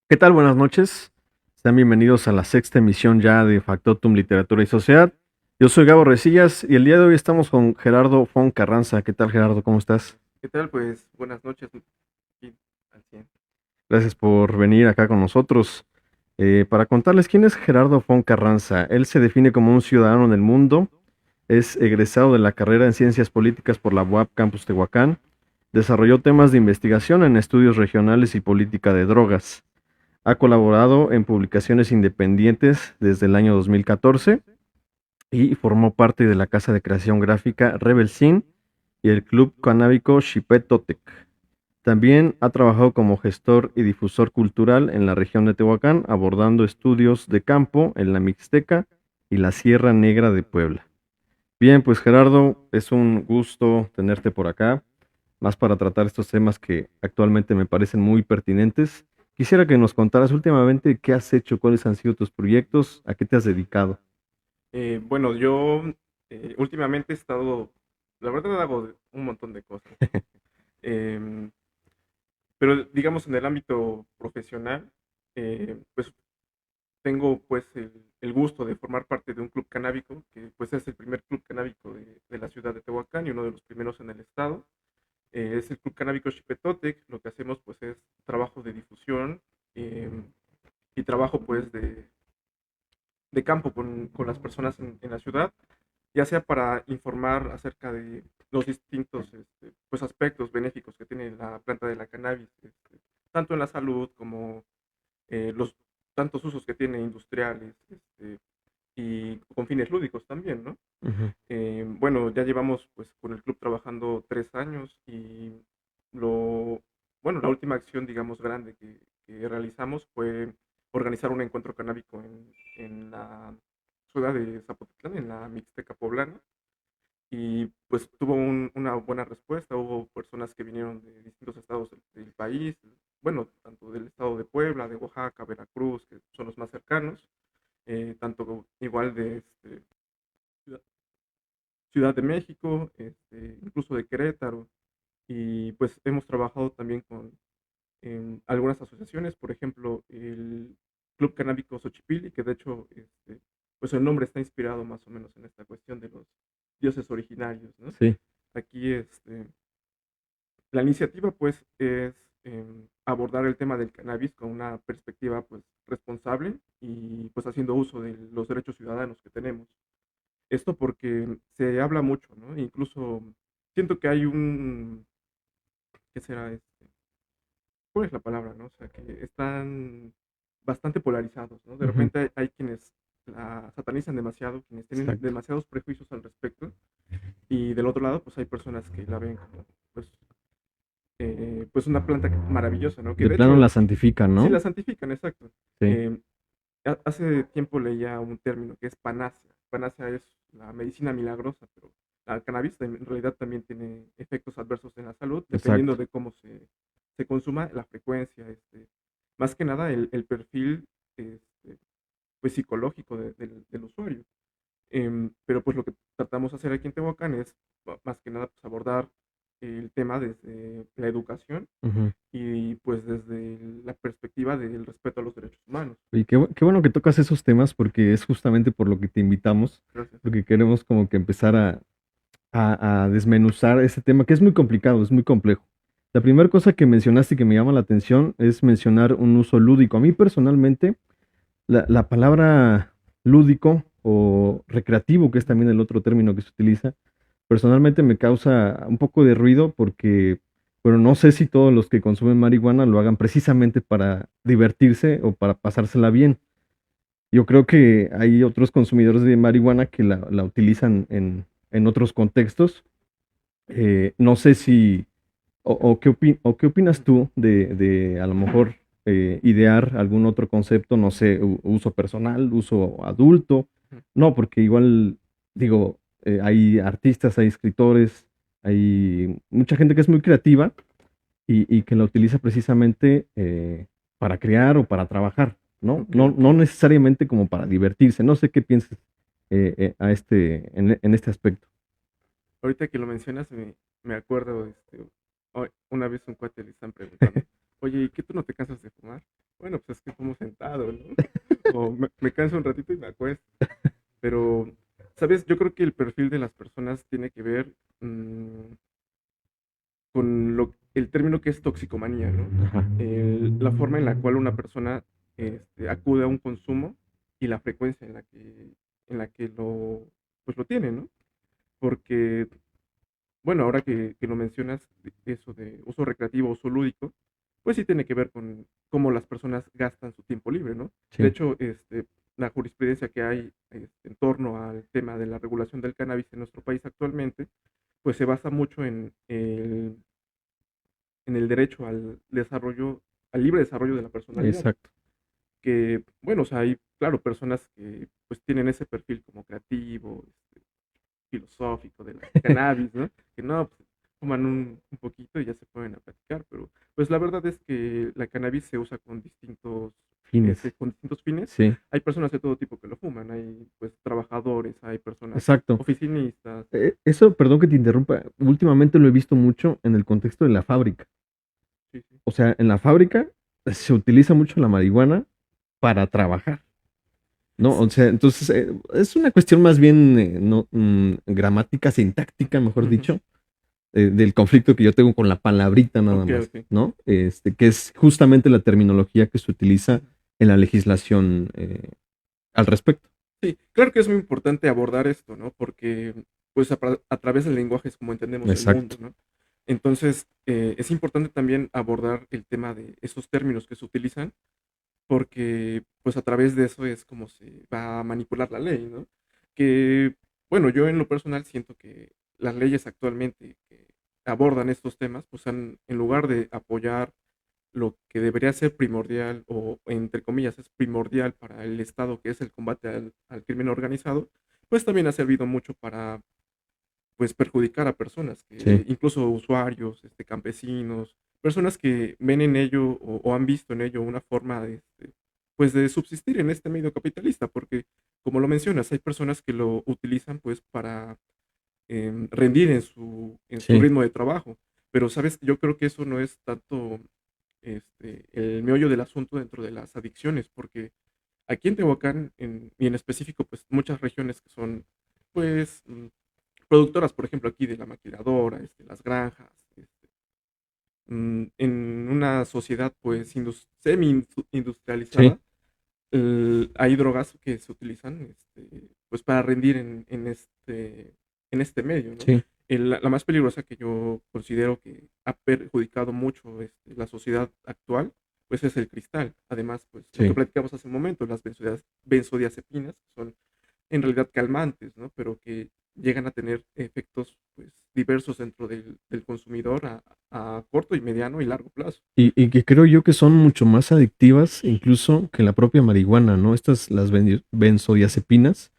¿Qué tal? Buenas noches. Sean bienvenidos a la sexta emisión ya de Factotum Literatura y Sociedad. Yo soy Gabo Resillas y el día de hoy estamos con Gerardo Fon Carranza. ¿Qué tal, Gerardo? ¿Cómo estás? ¿Qué tal? Pues buenas noches, aquí al 100. Gracias por venir acá con nosotros. Para contarles quién es Gerardo Fon Carranza. Él se define como un ciudadano del mundo. Es egresado de la carrera en Ciencias Políticas por la UAP Campus Tehuacán. Desarrolló temas de investigación en estudios regionales y política de drogas. Ha colaborado en publicaciones independientes desde el año 2014 y formó parte de la casa de creación gráfica Rebel Sin y el club canábico Xipet Totec. También ha trabajado como gestor y difusor cultural en la región de Tehuacán, abordando estudios de campo en la Mixteca y la Sierra Negra de Puebla. Bien, pues Gerardo, es un gusto tenerte por acá, más para tratar estos temas que actualmente me parecen muy pertinentes. Quisiera que nos contaras últimamente qué has hecho, cuáles han sido tus proyectos, a qué te has dedicado. Bueno, yo últimamente he estado, la verdad hago un montón de cosas, ¿no? Em, pero digamos en el ámbito profesional, pues tengo pues el gusto de formar parte de un club canábico, que pues es el primer club canábico de la ciudad de Tehuacán y uno de los primeros en el estado. Es el club canábico Xipetotec. Lo que hacemos pues es trabajo de difusión, em, y trabajo pues de campo con las personas en la ciudad, ya sea para informar acerca de los distintos pues aspectos benéficos que tiene la planta de la cannabis, tanto en la salud como los tantos usos que tiene industriales, y con fines lúdicos también, ¿no? Ujú. Bueno, ya llevamos pues con el club trabajando 3 años y lo, bueno, la última acción, digamos, grande que realizamos fue organizar un encuentro canábico en la ciudad de Zapotitlán, en la Mixteca poblana, y pues tuvo una buena respuesta. Hubo personas que vinieron de distintos estados del país, bueno, tanto del estado de Puebla, de Oaxaca, Veracruz, que son los más cercanos, tanto igual de Ciudad Ciudad de México, incluso de Querétaro, y pues hemos trabajado también con en algunas asociaciones, por ejemplo, el Club Canábico Xochipilli, que de hecho, pues el nombre está inspirado más o menos en esta cuestión de los dioses originarios, ¿no? Sí. Aquí, la iniciativa, pues, es abordar el tema del cannabis con una perspectiva, pues, responsable y, pues, haciendo uso de los derechos ciudadanos que tenemos. Esto porque se habla mucho, ¿no? Incluso siento que hay ¿qué será? ¿Cuál es la palabra, no? O sea, que están bastante polarizados, ¿no? De Ujú. repente hay quienes la satanizan demasiado, quienes tienen Exacto. demasiados prejuicios al respecto, y del otro lado, pues hay personas que la ven como, pues una planta maravillosa, ¿no? Que De de plano la hecho, santifican, sí ¿no? la santifican, exacto. Sí. Eh, Hace tiempo leía un término que es panacea. Panacea es la medicina milagrosa, pero la cannabis en realidad también tiene efectos adversos en la salud, dependiendo Exacto. de cómo se consuma, la frecuencia, más que nada el perfil, este, pues psicológico del usuario. Pero pues lo que tratamos de hacer aquí en Tehuacán es más que nada pues abordar el tema desde la educación Ujú. y pues desde la perspectiva del respeto a los derechos humanos. Y qué bueno que tocas esos temas porque es justamente por lo que te invitamos, Gracias. porque queremos como que empezar a desmenuzar ese tema que es muy complicado, es muy complejo. La primera cosa que mencionaste que me llama la atención es mencionar un uso lúdico. A mí personalmente, la palabra lúdico o recreativo, que es también el otro término que se utiliza, personalmente me causa un poco de ruido porque, bueno, no sé si todos los que consumen marihuana lo hagan precisamente para divertirse o para pasársela bien. Yo creo que hay otros consumidores de marihuana que la utilizan en otros contextos. No sé si, o qué opinas tú de a lo mejor idear algún otro concepto, no sé, uso personal, uso adulto. No, porque igual, digo, hay artistas, hay escritores, hay mucha gente que es muy creativa y que la utiliza precisamente para crear o para trabajar, ¿no? Ok, No, ok. no necesariamente como para divertirse. No sé qué piensas en este aspecto. Ahorita que lo mencionas, me acuerdo, una vez un cuate le están preguntando, oye, ¿y qué tú no te cansas de fumar? Bueno, pues es que fumo sentado, ¿no? O me canso un ratito y me acuesto. Pero, ¿sabes? Yo creo que el perfil de las personas tiene que ver con el término que es toxicomanía, ¿no? Ajá, La forma en la cual una persona acude a un consumo y la frecuencia en la que pues lo tiene, ¿no? Porque, bueno, ahora que lo mencionas, eso de uso recreativo, uso lúdico, pues sí tiene que ver con cómo las personas gastan su tiempo libre, ¿no? De sí, hecho, la jurisprudencia que hay en torno al tema de la regulación del cannabis en nuestro país actualmente, pues se basa mucho en el derecho al desarrollo, al libre desarrollo de la personalidad. exacto. Que, bueno, o sea, hay, claro, personas que pues tienen ese perfil como creativo, filosófico de la cannabis, ¿no? Que no, pues, fuman un poquito y ya se pueden a platicar, pero pues la verdad es que la cannabis se usa Fines, con distintos fines. sí, Hay personas de todo tipo que lo fuman, hay pues trabajadores, hay personas exacto. oficinistas. Eso, perdón que te interrumpa, últimamente lo he visto mucho en el contexto de la fábrica. Sí, sí. O sea, en la fábrica se utiliza mucho la marihuana para trabajar, ¿no? O sea, entonces es una cuestión más bien no, gramática, sintáctica, mejor Ujú. dicho, del conflicto que yo tengo con la palabrita nada Ok, más, ok. ¿no? Que es justamente la terminología que se utiliza Ujú. en la legislación al respecto. Sí, claro que es muy importante abordar esto, ¿no? Porque pues a través del lenguaje es como entendemos el mundo, Exacto. ¿no? Entonces, es importante también abordar el tema de esos términos que se utilizan, porque pues a través de eso es como se va a manipular la ley, ¿no? Que, bueno, yo en lo personal siento que las leyes actualmente que abordan estos temas, pues en lugar de apoyar lo que debería ser primordial o, entre comillas, es primordial para el Estado, que es el combate al crimen organizado, pues también ha servido mucho para, pues, perjudicar a personas, Sí. que incluso usuarios, campesinos, personas que ven en ello o han visto en ello una forma de, pues, de subsistir en este medio capitalista, porque, como lo mencionas, hay personas que lo utilizan, pues, para rendir en su Sí. ritmo de trabajo. Pero, ¿sabes? Yo creo que eso no es tanto el meollo del asunto dentro de las adicciones, porque aquí en Tehuacán, y en específico, pues muchas regiones que son, pues, productoras, por ejemplo, aquí de la maquiladora, las granjas, en una sociedad, pues, Sí. semi-industrializada, hay drogas que se utilizan, pues, para rendir en este medio, ¿no? Sí. La más peligrosa que yo considero que ha perjudicado mucho la sociedad actual, pues es el cristal. Además, pues lo que Sí. platicamos hace un momento, las benzodiazepinas, que son en realidad calmantes, ¿no? Pero que llegan a tener efectos pues diversos dentro del consumidor a corto y mediano y largo plazo. Y que creo yo que son mucho más adictivas incluso que la propia marihuana, ¿no? Estas, las benzodiazepinas.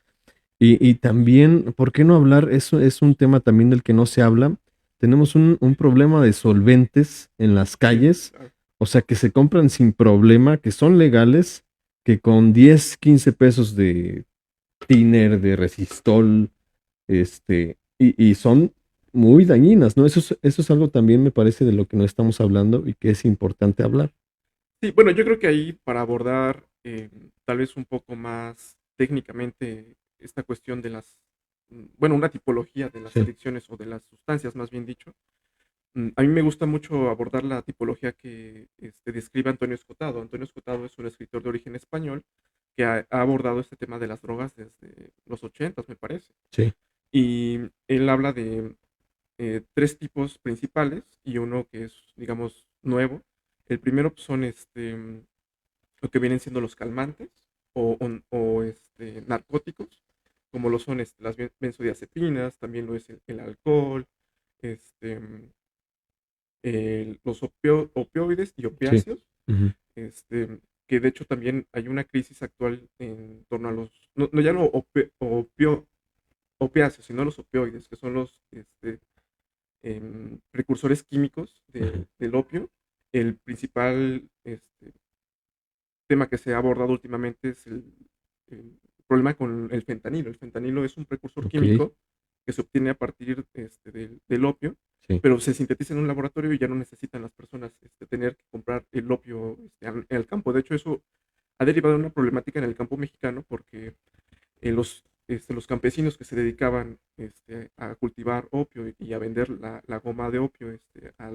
Y también, ¿por qué no hablar? Eso es un tema también del que no se habla. Tenemos un problema de solventes en las Sí, calles, claro. o sea, que se compran sin problema, que son legales, que con 10 15 pesos de tiner, de resistol, y son muy dañinas, ¿no? Eso es algo también me parece de lo que no estamos hablando y que es importante hablar. Sí, bueno, yo creo que ahí para abordar tal vez un poco más técnicamente esta cuestión de bueno, una tipología de las Sí, adicciones o de las sustancias, más bien dicho, a mí me gusta mucho abordar la tipología que describe Antonio Escotado. Antonio Escotado es un escritor de origen español que ha abordado este tema de las drogas desde los 80, me parece. sí, Y él habla de tres tipos principales y uno que es, digamos, nuevo. El primero pues, son lo que vienen siendo los calmantes o narcóticos, como lo son las benzodiazepinas, también lo es el alcohol, este, los opioides y sí. opiáceos, Ujú. este, que de hecho también hay una crisis actual en torno a no ya no opiáceos, sino los opioides, que son los precursores químicos Ajá. del opio. El principal tema que se ha abordado últimamente es el problema con el fentanilo. El fentanilo es un precursor Ok, químico que se obtiene a partir del opio sí, pero se sintetiza en un laboratorio y ya no necesitan las personas tener que comprar el opio en el campo. De hecho, eso ha derivado en una problemática en el campo mexicano porque los campesinos que se dedicaban a cultivar opio y a vender la goma de opio a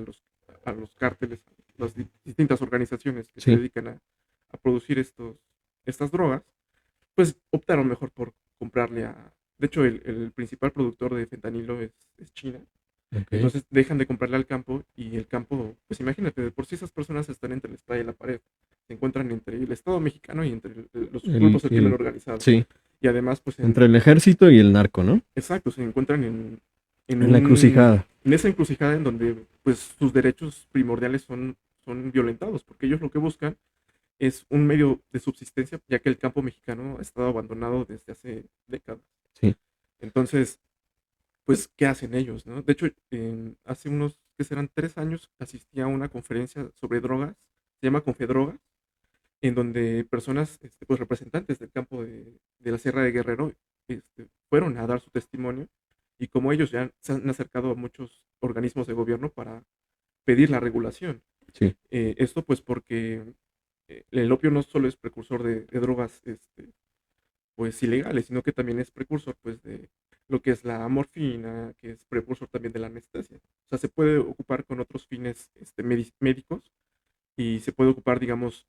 los cárteles, a las distintas organizaciones que se sí, dedican a producir estas drogas, pues optaron mejor por comprarle a... De hecho, el principal productor de fentanilo es China. ok. Entonces dejan de comprarle al campo y el campo, pues imagínate, de por sí esas personas están entre la espada y la pared. Se encuentran entre el Estado mexicano y entre los El, grupos del crimen el, organizado. sí, Y además, pues entre el ejército y el narco, ¿no? exacto, se encuentran en En la encrucijada. en esa encrucijada en donde pues sus derechos primordiales son violentados, porque ellos lo que buscan es un medio de subsistencia, ya que el campo mexicano ha estado abandonado desde hace décadas. Sí, Entonces, pues, ¿qué hacen ellos, no? De hecho, hace unos, que serán 3 años, asistí a una conferencia sobre drogas, se llama Confedrogas, en donde personas, pues representantes del campo de la Sierra de Guerrero, fueron a dar su testimonio y como ellos ya se han acercado a muchos organismos de gobierno para pedir la regulación. sí, Esto pues porque el opio no solo es precursor de drogas pues ilegales, sino que también es precursor pues de lo que es la morfina, que es precursor también de la anestesia. O sea, se puede ocupar con otros fines médicos y se puede ocupar, digamos,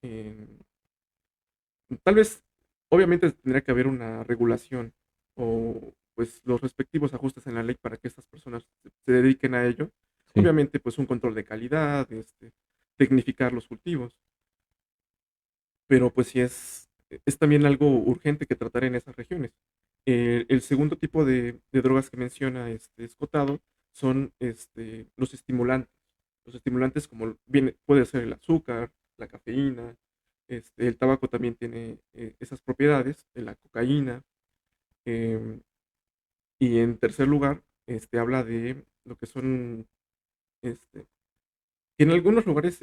tal vez, obviamente tendría que haber una regulación o pues los respectivos ajustes en la ley para que estas personas se dediquen a ello. sí, Obviamente, pues un control de calidad, tecnificar los cultivos, pero pues sí es también algo urgente que tratar en esas regiones. El segundo tipo de drogas que menciona Escotado son los estimulantes. Los estimulantes como puede ser el azúcar, la cafeína, el tabaco también tiene esas propiedades, la cocaína. em, y en tercer lugar, habla de lo que son, este, que en algunos lugares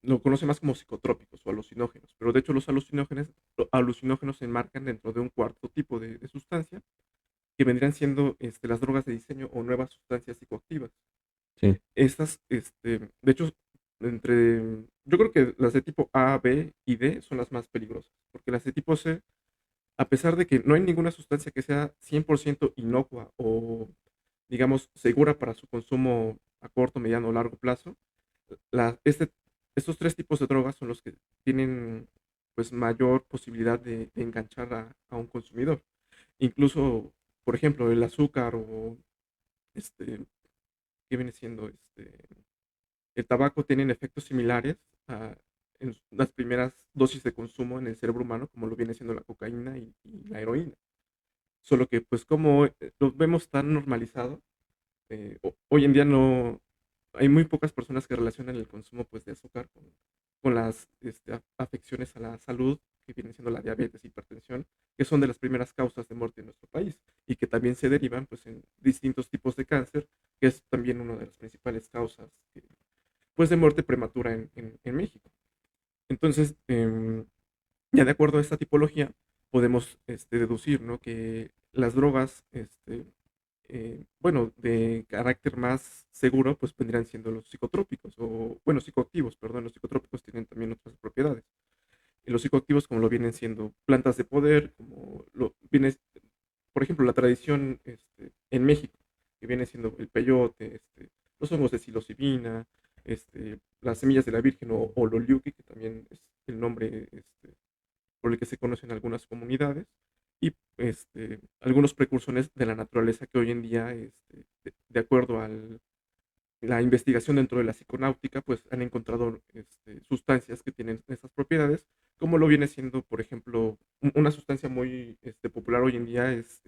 lo conoce más como psicotrópicos o alucinógenos, pero de hecho los alucinógenos se enmarcan dentro de un cuarto tipo de sustancia que vendrían siendo las drogas de diseño o nuevas sustancias psicoactivas. sí, Estas, de hecho, yo creo que las de tipo A, B y D son las más peligrosas, porque las de tipo C, a pesar de que no hay ninguna sustancia que sea 100% inocua o, digamos, segura para su consumo a corto, mediano o largo plazo, la- este, estos tres tipos de drogas son los que tienen pues mayor posibilidad de enganchar a un consumidor. Incluso, por ejemplo, el azúcar o este, ¿qué viene siendo? El tabaco tienen efectos similares en las primeras dosis de consumo en el cerebro humano, como lo viene siendo la cocaína y la heroína. Solo que, pues, como lo vemos tan normalizado, hoy en día no hay muy pocas personas que relacionan el consumo pues, de azúcar con las afecciones a la salud, que vienen siendo la diabetes, hipertensión, que son de las primeras causas de muerte en nuestro país y que también se derivan pues, en distintos tipos de cáncer, que es también una de las principales causas pues, de muerte prematura en México. Entonces, ya de acuerdo a esta tipología, podemos deducir, ¿no? Que las drogas, bueno, de carácter más seguro, pues vendrían siendo los psicotrópicos, o bueno, psicoactivos, perdón, los psicotrópicos tienen también otras propiedades. Y los psicoactivos, como lo vienen siendo plantas de poder, como lo viene, por ejemplo, la tradición en México, que viene siendo el peyote, los hongos de psilocibina, las semillas de la Virgen o loliuki, que también es el nombre por el que se conocen algunas comunidades, y algunos precursores de la naturaleza que hoy en día, de acuerdo a la investigación dentro de la psiconáutica, pues han encontrado sustancias que tienen estas propiedades, como lo viene siendo, por ejemplo, una sustancia muy popular hoy en día es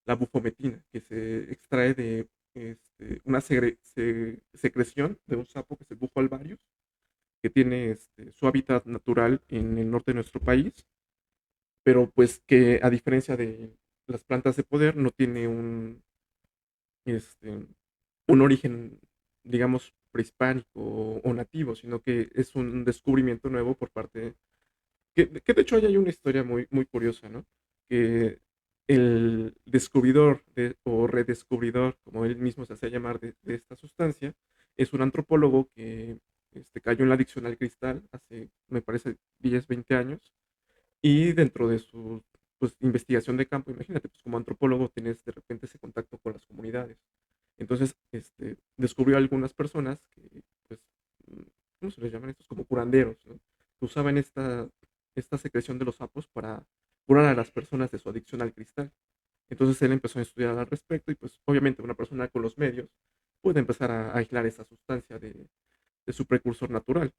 la bufometina, que se extrae de una secreción de un sapo que es el bufo alvarius, que tiene su hábitat natural en el norte de nuestro país, pero pues que a diferencia de las plantas de poder no tiene este, un origen, digamos, prehispánico o nativo, sino que es un descubrimiento nuevo por parte, que de hecho ahí hay una historia muy, muy curiosa, ¿no? Que el descubridor o redescubridor, como él mismo se hacía llamar, de esta sustancia, es un antropólogo que cayó en la adicción al cristal hace, me parece, 10 20 años, y dentro de su pues, investigación de campo, imagínate, pues como antropólogo tienes de repente ese contacto con las comunidades. Entonces, descubrió algunas personas que, pues, ¿cómo se les llaman estos? Como curanderos, ¿no? Que usaban esta secreción de los sapos para curar a las personas de su adicción al cristal. Entonces él empezó a estudiar al respecto y pues obviamente una persona con los medios puede empezar a aislar esa sustancia de su precursor natural.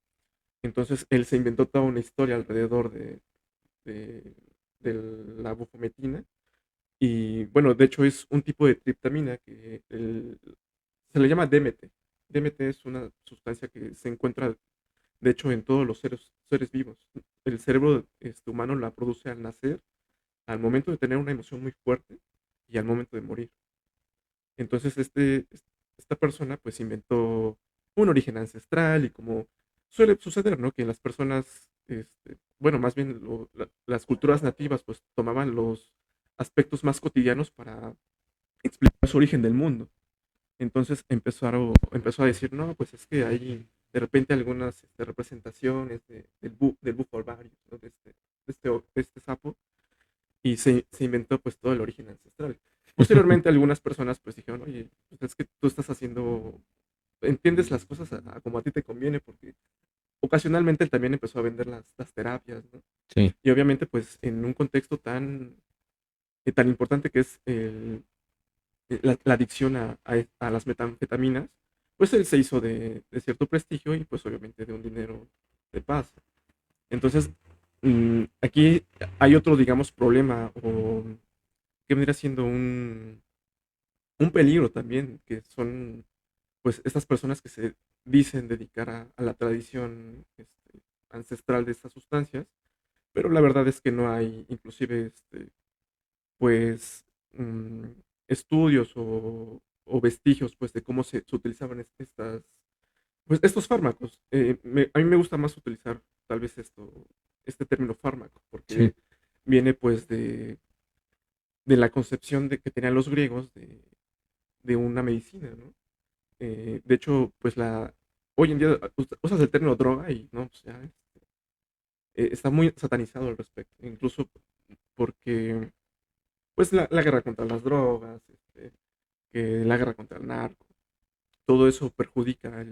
Entonces él se inventó toda una historia alrededor de, de la bufometina y bueno, de hecho es un tipo de triptamina que se le llama DMT. DMT es una sustancia que se encuentra de hecho en todos los seres vivos. El cerebro humano la produce al nacer, al momento de tener una emoción muy fuerte y al momento de morir. Entonces, esta persona pues inventó un origen ancestral y como suele suceder, ¿no? Que las personas, bueno, más bien las culturas nativas pues tomaban los aspectos más cotidianos para explicar su origen del mundo. Entonces empezó a decir, no, pues es que hay de repente algunas representaciones del bufo alvarius, ¿no? De este sapo, y se inventó pues todo el origen ancestral. Posteriormente algunas personas pues dijeron, oye, pues es que tú estás haciendo, entiendes las cosas como a ti te conviene, porque ocasionalmente él también empezó a vender las terapias, ¿no? Sí, Y obviamente pues en un contexto tan importante que es la adicción a las metanfetaminas, pues él se hizo de cierto prestigio y pues obviamente de un dinero de paz. Entonces, aquí hay otro, digamos, problema o que vendría siendo un peligro también, que son pues estas personas que se dicen dedicar a la tradición ancestral de estas sustancias, pero la verdad es que no hay inclusive pues mm, estudios o vestigios pues de cómo se utilizaban pues estos fármacos. A mí me gusta más utilizar tal vez este término fármaco, sí. porque viene pues de la concepción de que tenían los griegos de una medicina, ¿no? De hecho, pues hoy en día usas el término droga y no, pues ya está muy satanizado al respecto, incluso porque pues la guerra contra las drogas, que la guerra contra el narco, todo eso perjudica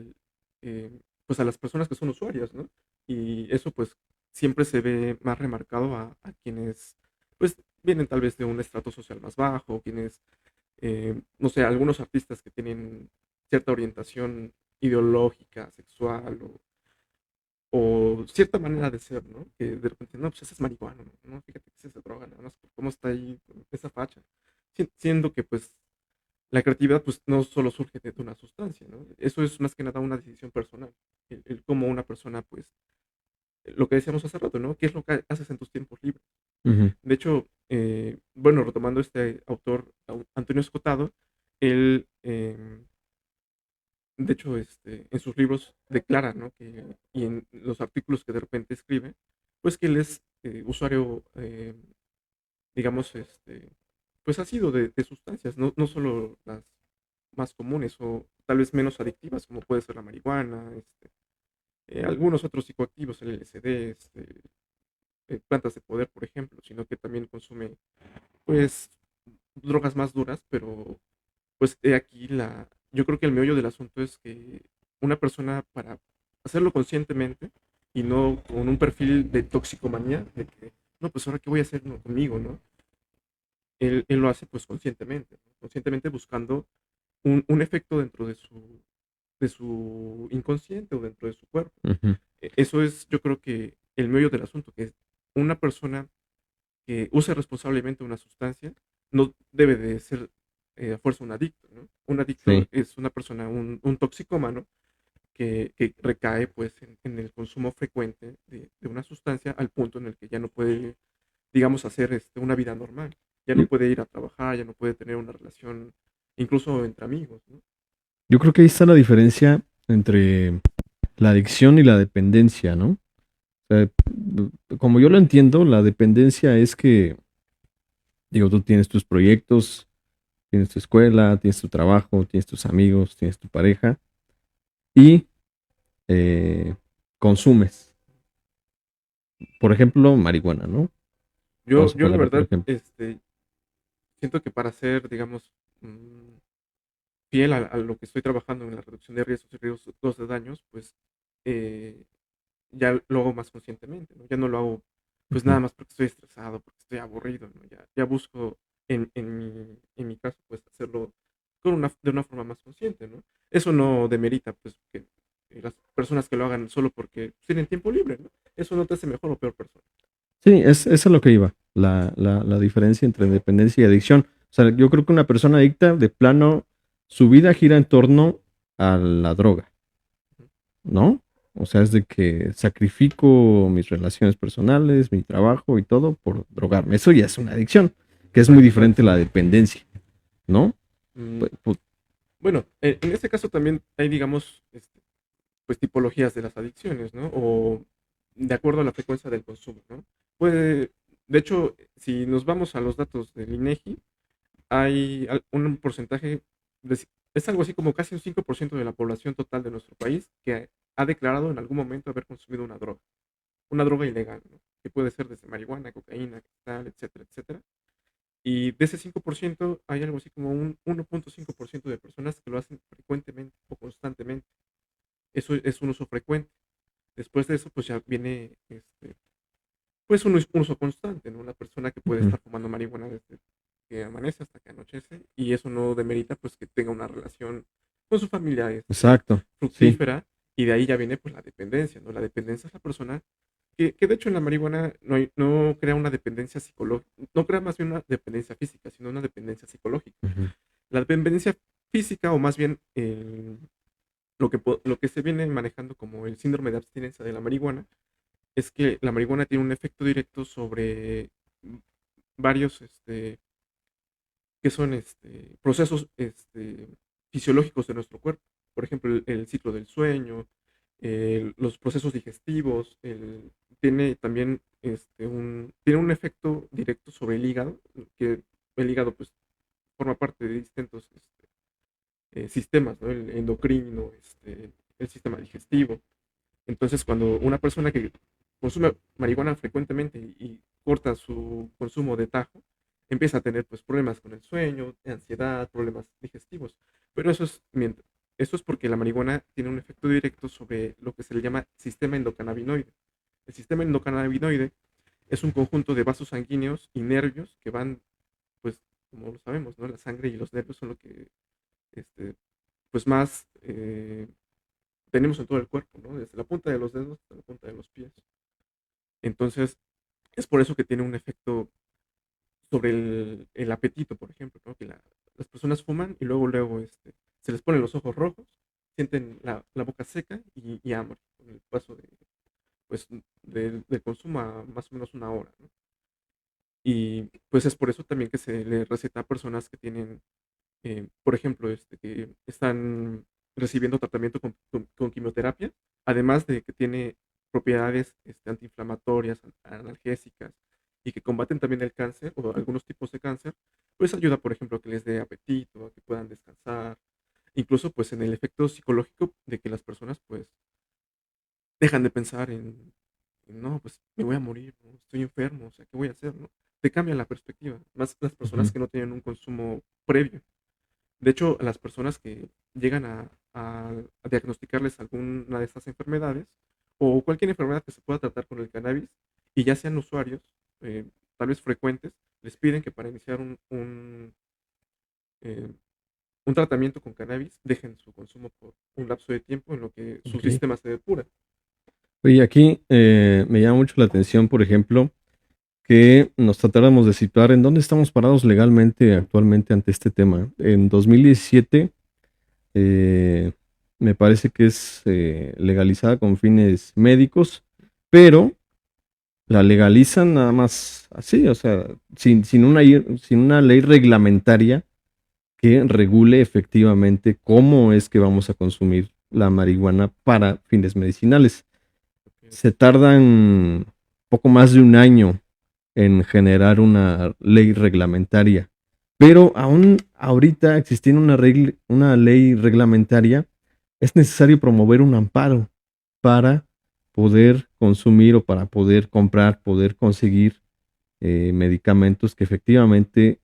pues a las personas que son usuarias, ¿no? Y eso pues siempre se ve más remarcado a quienes pues vienen tal vez de un estrato social más bajo, quienes no sé, algunos artistas que tienen cierta orientación ideológica, sexual o cierta manera de ser, ¿no? Que de repente, no, pues ese es marihuana, ¿no? Fíjate que ese es de droga, nada más por cómo está ahí con esa facha. Siendo que pues la creatividad pues no solo surge de una sustancia, ¿no? Eso es más que nada una decisión personal. El cómo una persona pues, lo que decíamos hace rato, ¿no? ¿Qué es lo que haces en tus tiempos libres? Ujú. De hecho, bueno, retomando este autor, Antonio Escotado, él, de hecho, en sus libros declara, ¿no? Y en los artículos que de repente escribe, pues que él es usuario, digamos, pues ha sido de sustancias, no solo las más comunes o tal vez menos adictivas, como puede ser la marihuana, algunos otros psicoactivos, el LSD, plantas de poder, por ejemplo, sino que también consume, pues, drogas más duras, pero pues he aquí yo creo que el meollo del asunto es que una persona para hacerlo conscientemente y no con un perfil de toxicomanía, de que, no, pues ahora qué voy a hacer no, conmigo, ¿no? Él lo hace pues conscientemente, ¿no? Conscientemente buscando un efecto dentro de su inconsciente o dentro de su cuerpo. Ujú. Eso es, yo creo que el meollo del asunto, que una persona que use responsablemente una sustancia no debe de ser a fuerza un adicto, ¿no? Un adicto Sí. es una persona, un toxicómano que recae pues en el consumo frecuente de una sustancia al punto en el que ya no puede, digamos, hacer una vida normal. Ya no Yo, puede ir a trabajar, ya no puede tener una relación, incluso entre amigos, ¿no? yo creo que ahí está la diferencia entre la adicción y la dependencia, ¿no? O sea, como yo lo entiendo, la dependencia es que Digo, tú tienes tus proyectos, tienes tu escuela, tienes tu trabajo, tienes tus amigos, tienes tu pareja y eh, consumes, por ejemplo, marihuana, ¿no? Yo, Vamos a yo la ponerlo por verdad, ejemplo. siento que para ser, digamos, fiel a lo que estoy trabajando en la reducción de riesgos y riesgos de daños, pues eh, ya lo hago más conscientemente, ¿no? Ya no lo hago pues Ujú. nada más porque estoy estresado, porque estoy aburrido, ¿no? Ya busco en mi caso pues hacerlo de una forma más consciente, ¿no? Eso no demerita pues que las personas que lo hagan solo porque tienen tiempo libre, ¿no? Eso no te hace mejor o peor persona. Sí, es a lo que iba, la diferencia entre dependencia y adicción. O sea, yo creo que una persona adicta, de plano, su vida gira en torno a la droga, Ujú. ¿no? O sea, es de que sacrifico mis relaciones personales, mi trabajo y todo por drogarme. Eso ya es una adicción, que es muy Exacto, exacto. diferente a la dependencia, ¿no? Mm, Pu- pu- bueno, en este caso también hay, digamos, pues tipologías de las adicciones, ¿no? O de acuerdo a la frecuencia del consumo, ¿no? Puede, de hecho, si nos vamos a los datos del INEGI, hay un porcentaje, es algo así como casi un 5% de la población total de nuestro país que ha declarado en algún momento haber consumido una droga ilegal, ¿no? Que puede ser desde marihuana, cocaína, cristal, etcétera, etcétera. Y de ese 5% hay algo así como un 1,5% de personas que lo hacen frecuentemente o constantemente. Eso es un uso frecuente. Después de eso, pues ya viene pues un uso constante, ¿no? Una persona que puede ujú. estar fumando marihuana desde que amanece hasta que anochece, y eso no demerita pues que tenga una relación con su familia Exacto, sí. fructífera, y de ahí ya viene pues la dependencia, ¿no? La dependencia es la persona que de hecho en la marihuana no crea una dependencia psicológica, no crea más bien una dependencia física, sino una dependencia psicológica. Ujú. La dependencia física, o más bien lo que se viene manejando como el síndrome de abstinencia de la marihuana, es que la marihuana tiene un efecto directo sobre varios, que son procesos fisiológicos de nuestro cuerpo. Por ejemplo, el ciclo del sueño, los procesos digestivos, tiene también tiene un efecto directo sobre el hígado, que el hígado pues forma parte de distintos sistemas, ¿no? El endocrino, el sistema digestivo. Entonces, cuando una persona que consume marihuana frecuentemente y corta su consumo de tajo, empieza a tener pues problemas con el sueño, ansiedad, problemas digestivos. Pero eso es porque la marihuana tiene un efecto directo sobre lo que se le llama sistema endocannabinoide. El sistema endocannabinoide es un conjunto de vasos sanguíneos y nervios que van, pues, como lo sabemos, ¿no? La sangre y los nervios son lo que, este, pues, más tenemos en todo el cuerpo, ¿no? Desde la punta de los dedos hasta la punta de los pies. Entonces, es por eso que tiene un efecto sobre el apetito, por ejemplo, ¿no? Que las personas fuman y luego se les ponen los ojos rojos, sienten la boca seca y hambre con el paso pues, del consumo a más o menos una hora, ¿no? Y pues es por eso también que se le receta a personas que tienen, por ejemplo, que están recibiendo tratamiento con quimioterapia, además de que tiene propiedades antiinflamatorias, analgésicas, y que combaten también el cáncer o algunos tipos de cáncer, pues ayuda, por ejemplo, a que les dé apetito, a que puedan descansar, incluso pues en el efecto psicológico de que las personas pues dejan de pensar no, pues me voy a morir, ¿no? Estoy enfermo, o sea, ¿qué voy a hacer, no? Te cambia la perspectiva, más las personas Ujú. que no tienen un consumo previo. De hecho, a las personas que llegan a diagnosticarles alguna de estas enfermedades, o cualquier enfermedad que se pueda tratar con el cannabis, y ya sean usuarios, tal vez frecuentes, les piden que para iniciar eh, un tratamiento con cannabis dejen su consumo por un lapso de tiempo en lo que su Ok. sistema se depura. Oye, aquí me llama mucho la atención, por ejemplo, que nos tratáramos de situar en dónde estamos parados legalmente actualmente ante este tema. En 2017, eh, me parece que es legalizada con fines médicos, pero la legalizan nada más así, o sea, sin una ley reglamentaria que regule efectivamente cómo es que vamos a consumir la marihuana para fines medicinales. Ok, Se tardan poco más de un año en generar una ley reglamentaria. Pero aún ahorita existiendo una ley reglamentaria, es necesario promover un amparo para poder consumir o para poder comprar, poder conseguir medicamentos que efectivamente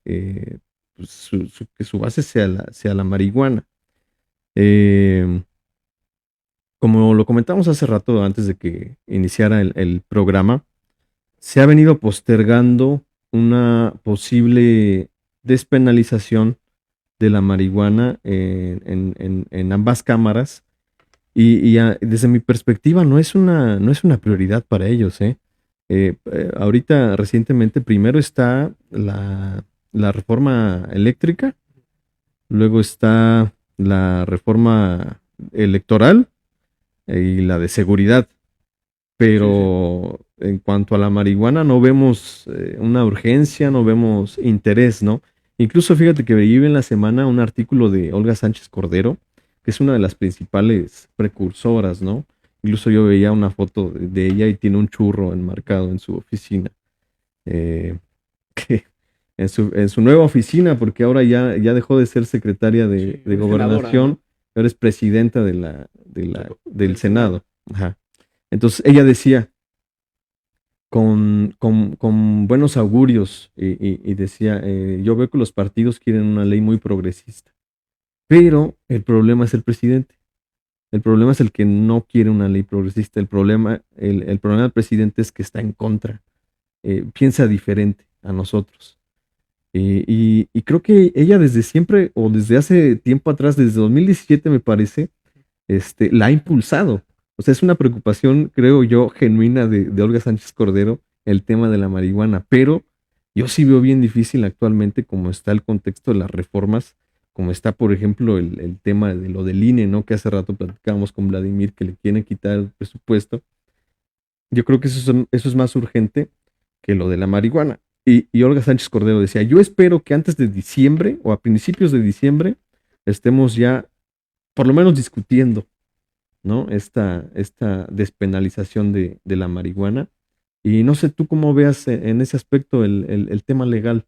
pues, que su base sea la marihuana. Eh, Como lo comentamos hace rato antes de que iniciara el programa, se ha venido postergando una posible despenalización de la marihuana en ambas cámaras desde mi perspectiva no es una prioridad para ellos, ¿eh? Ahorita recientemente primero está la reforma eléctrica, luego está la reforma electoral y la de seguridad. Sí, sí. Pero en cuanto a la marihuana no vemos una urgencia, no vemos interés, ¿no? Incluso fíjate que veía en la semana un artículo de Olga Sánchez Cordero, que es una de las principales precursoras, ¿no? Incluso yo veía una foto de ella y tiene un churro enmarcado en su oficina. eh, que en su nueva oficina, porque ahora ya dejó de ser secretaria Sí, de senadora, ¿no? gobernación, ahora es presidenta del Del Senado. Senado. Ajá. Entonces ella decía, con buenos augurios, y decía, yo veo que los partidos quieren una ley muy progresista, pero el problema es el presidente. El problema es el que no quiere una ley progresista. El problema del presidente es que está en contra, piensa diferente a nosotros. Y creo que ella desde siempre, o desde hace tiempo atrás, desde 2017 me parece, la ha impulsado. O sea, es una preocupación, creo yo, genuina de Olga Sánchez Cordero el tema de la marihuana, pero yo sí veo bien difícil actualmente como está el contexto de las reformas, como está, por ejemplo, el tema de lo del INE, ¿no? Que hace rato platicábamos con Vladimir, que le quieren quitar el presupuesto. Yo creo que eso es más urgente que lo de la marihuana. Y Olga Sánchez Cordero decía, yo espero que antes de diciembre o a principios de diciembre estemos ya por lo menos discutiendo, ¿no? Esta despenalización de la marihuana. Y no sé tú cómo veas en ese aspecto el tema legal.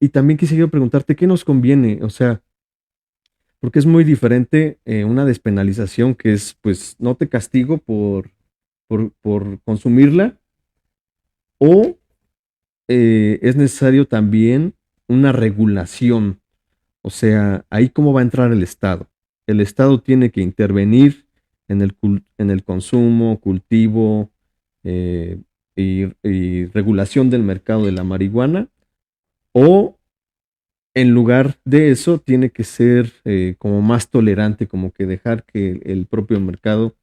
Y también quisiera preguntarte, ¿qué nos conviene? O sea, porque es muy diferente una despenalización que es, pues, no te castigo por consumirla, o es necesario también una regulación. O sea, ahí cómo va a entrar el Estado. El Estado tiene que intervenir en el consumo, cultivo eh, y regulación del mercado de la marihuana, o en lugar de eso tiene que ser como más tolerante, como que dejar que el propio mercado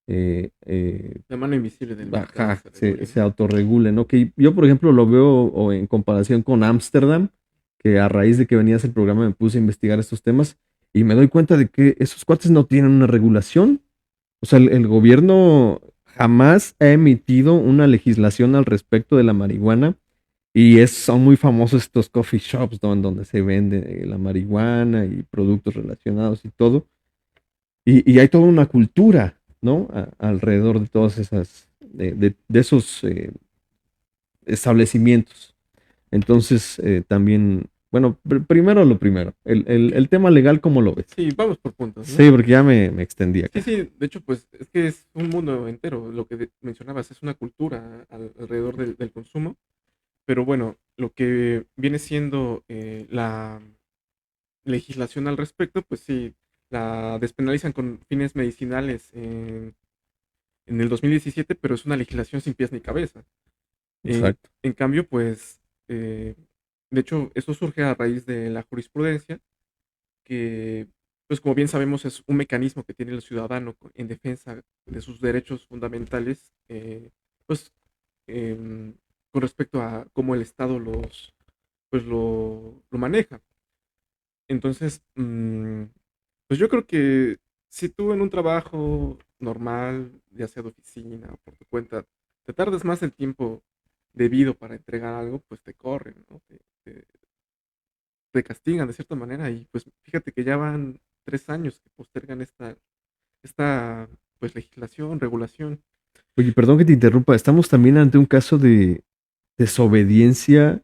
eh, eh, La mano invisible del mercado ajá, se regule, se ¿no? autorregule, ¿no? Que yo, por ejemplo, lo veo o en comparación con Ámsterdam, que a raíz de que venías el programa me puse a investigar estos temas y me doy cuenta de que esos cuates no tienen una regulación. O sea, el gobierno jamás ha emitido una legislación al respecto de la marihuana y son muy famosos estos coffee shops, ¿no? En donde se vende la marihuana y productos relacionados y todo. Y hay toda una cultura, ¿no? Alrededor de todas esas, de esos establecimientos. Entonces, también, bueno, primero lo primero, el tema legal, ¿cómo lo ves? Sí, vamos por puntos, ¿no? Sí, porque ya me extendí Sí, acá. sí, de hecho, pues es que es un mundo entero, lo que mencionabas, es una cultura alrededor del consumo, pero bueno, lo que viene siendo la legislación al respecto, pues sí, la despenalizan con fines medicinales en el 2017, pero es una legislación sin pies ni cabeza. Exacto. En cambio, pues, de hecho, eso surge a raíz de la jurisprudencia, que, pues como bien sabemos, es un mecanismo que tiene el ciudadano en defensa de sus derechos fundamentales, pues em, con respecto a cómo el Estado pues lo maneja. Entonces, pues yo creo que si tú en un trabajo normal, ya sea de oficina o por tu cuenta, te tardas más el tiempo debido para entregar algo, pues te corren, ¿no? Te castigan de cierta manera y pues fíjate que ya van 3 años que postergan esta pues legislación, regulación. Oye, perdón que te interrumpa, estamos también ante un caso desobediencia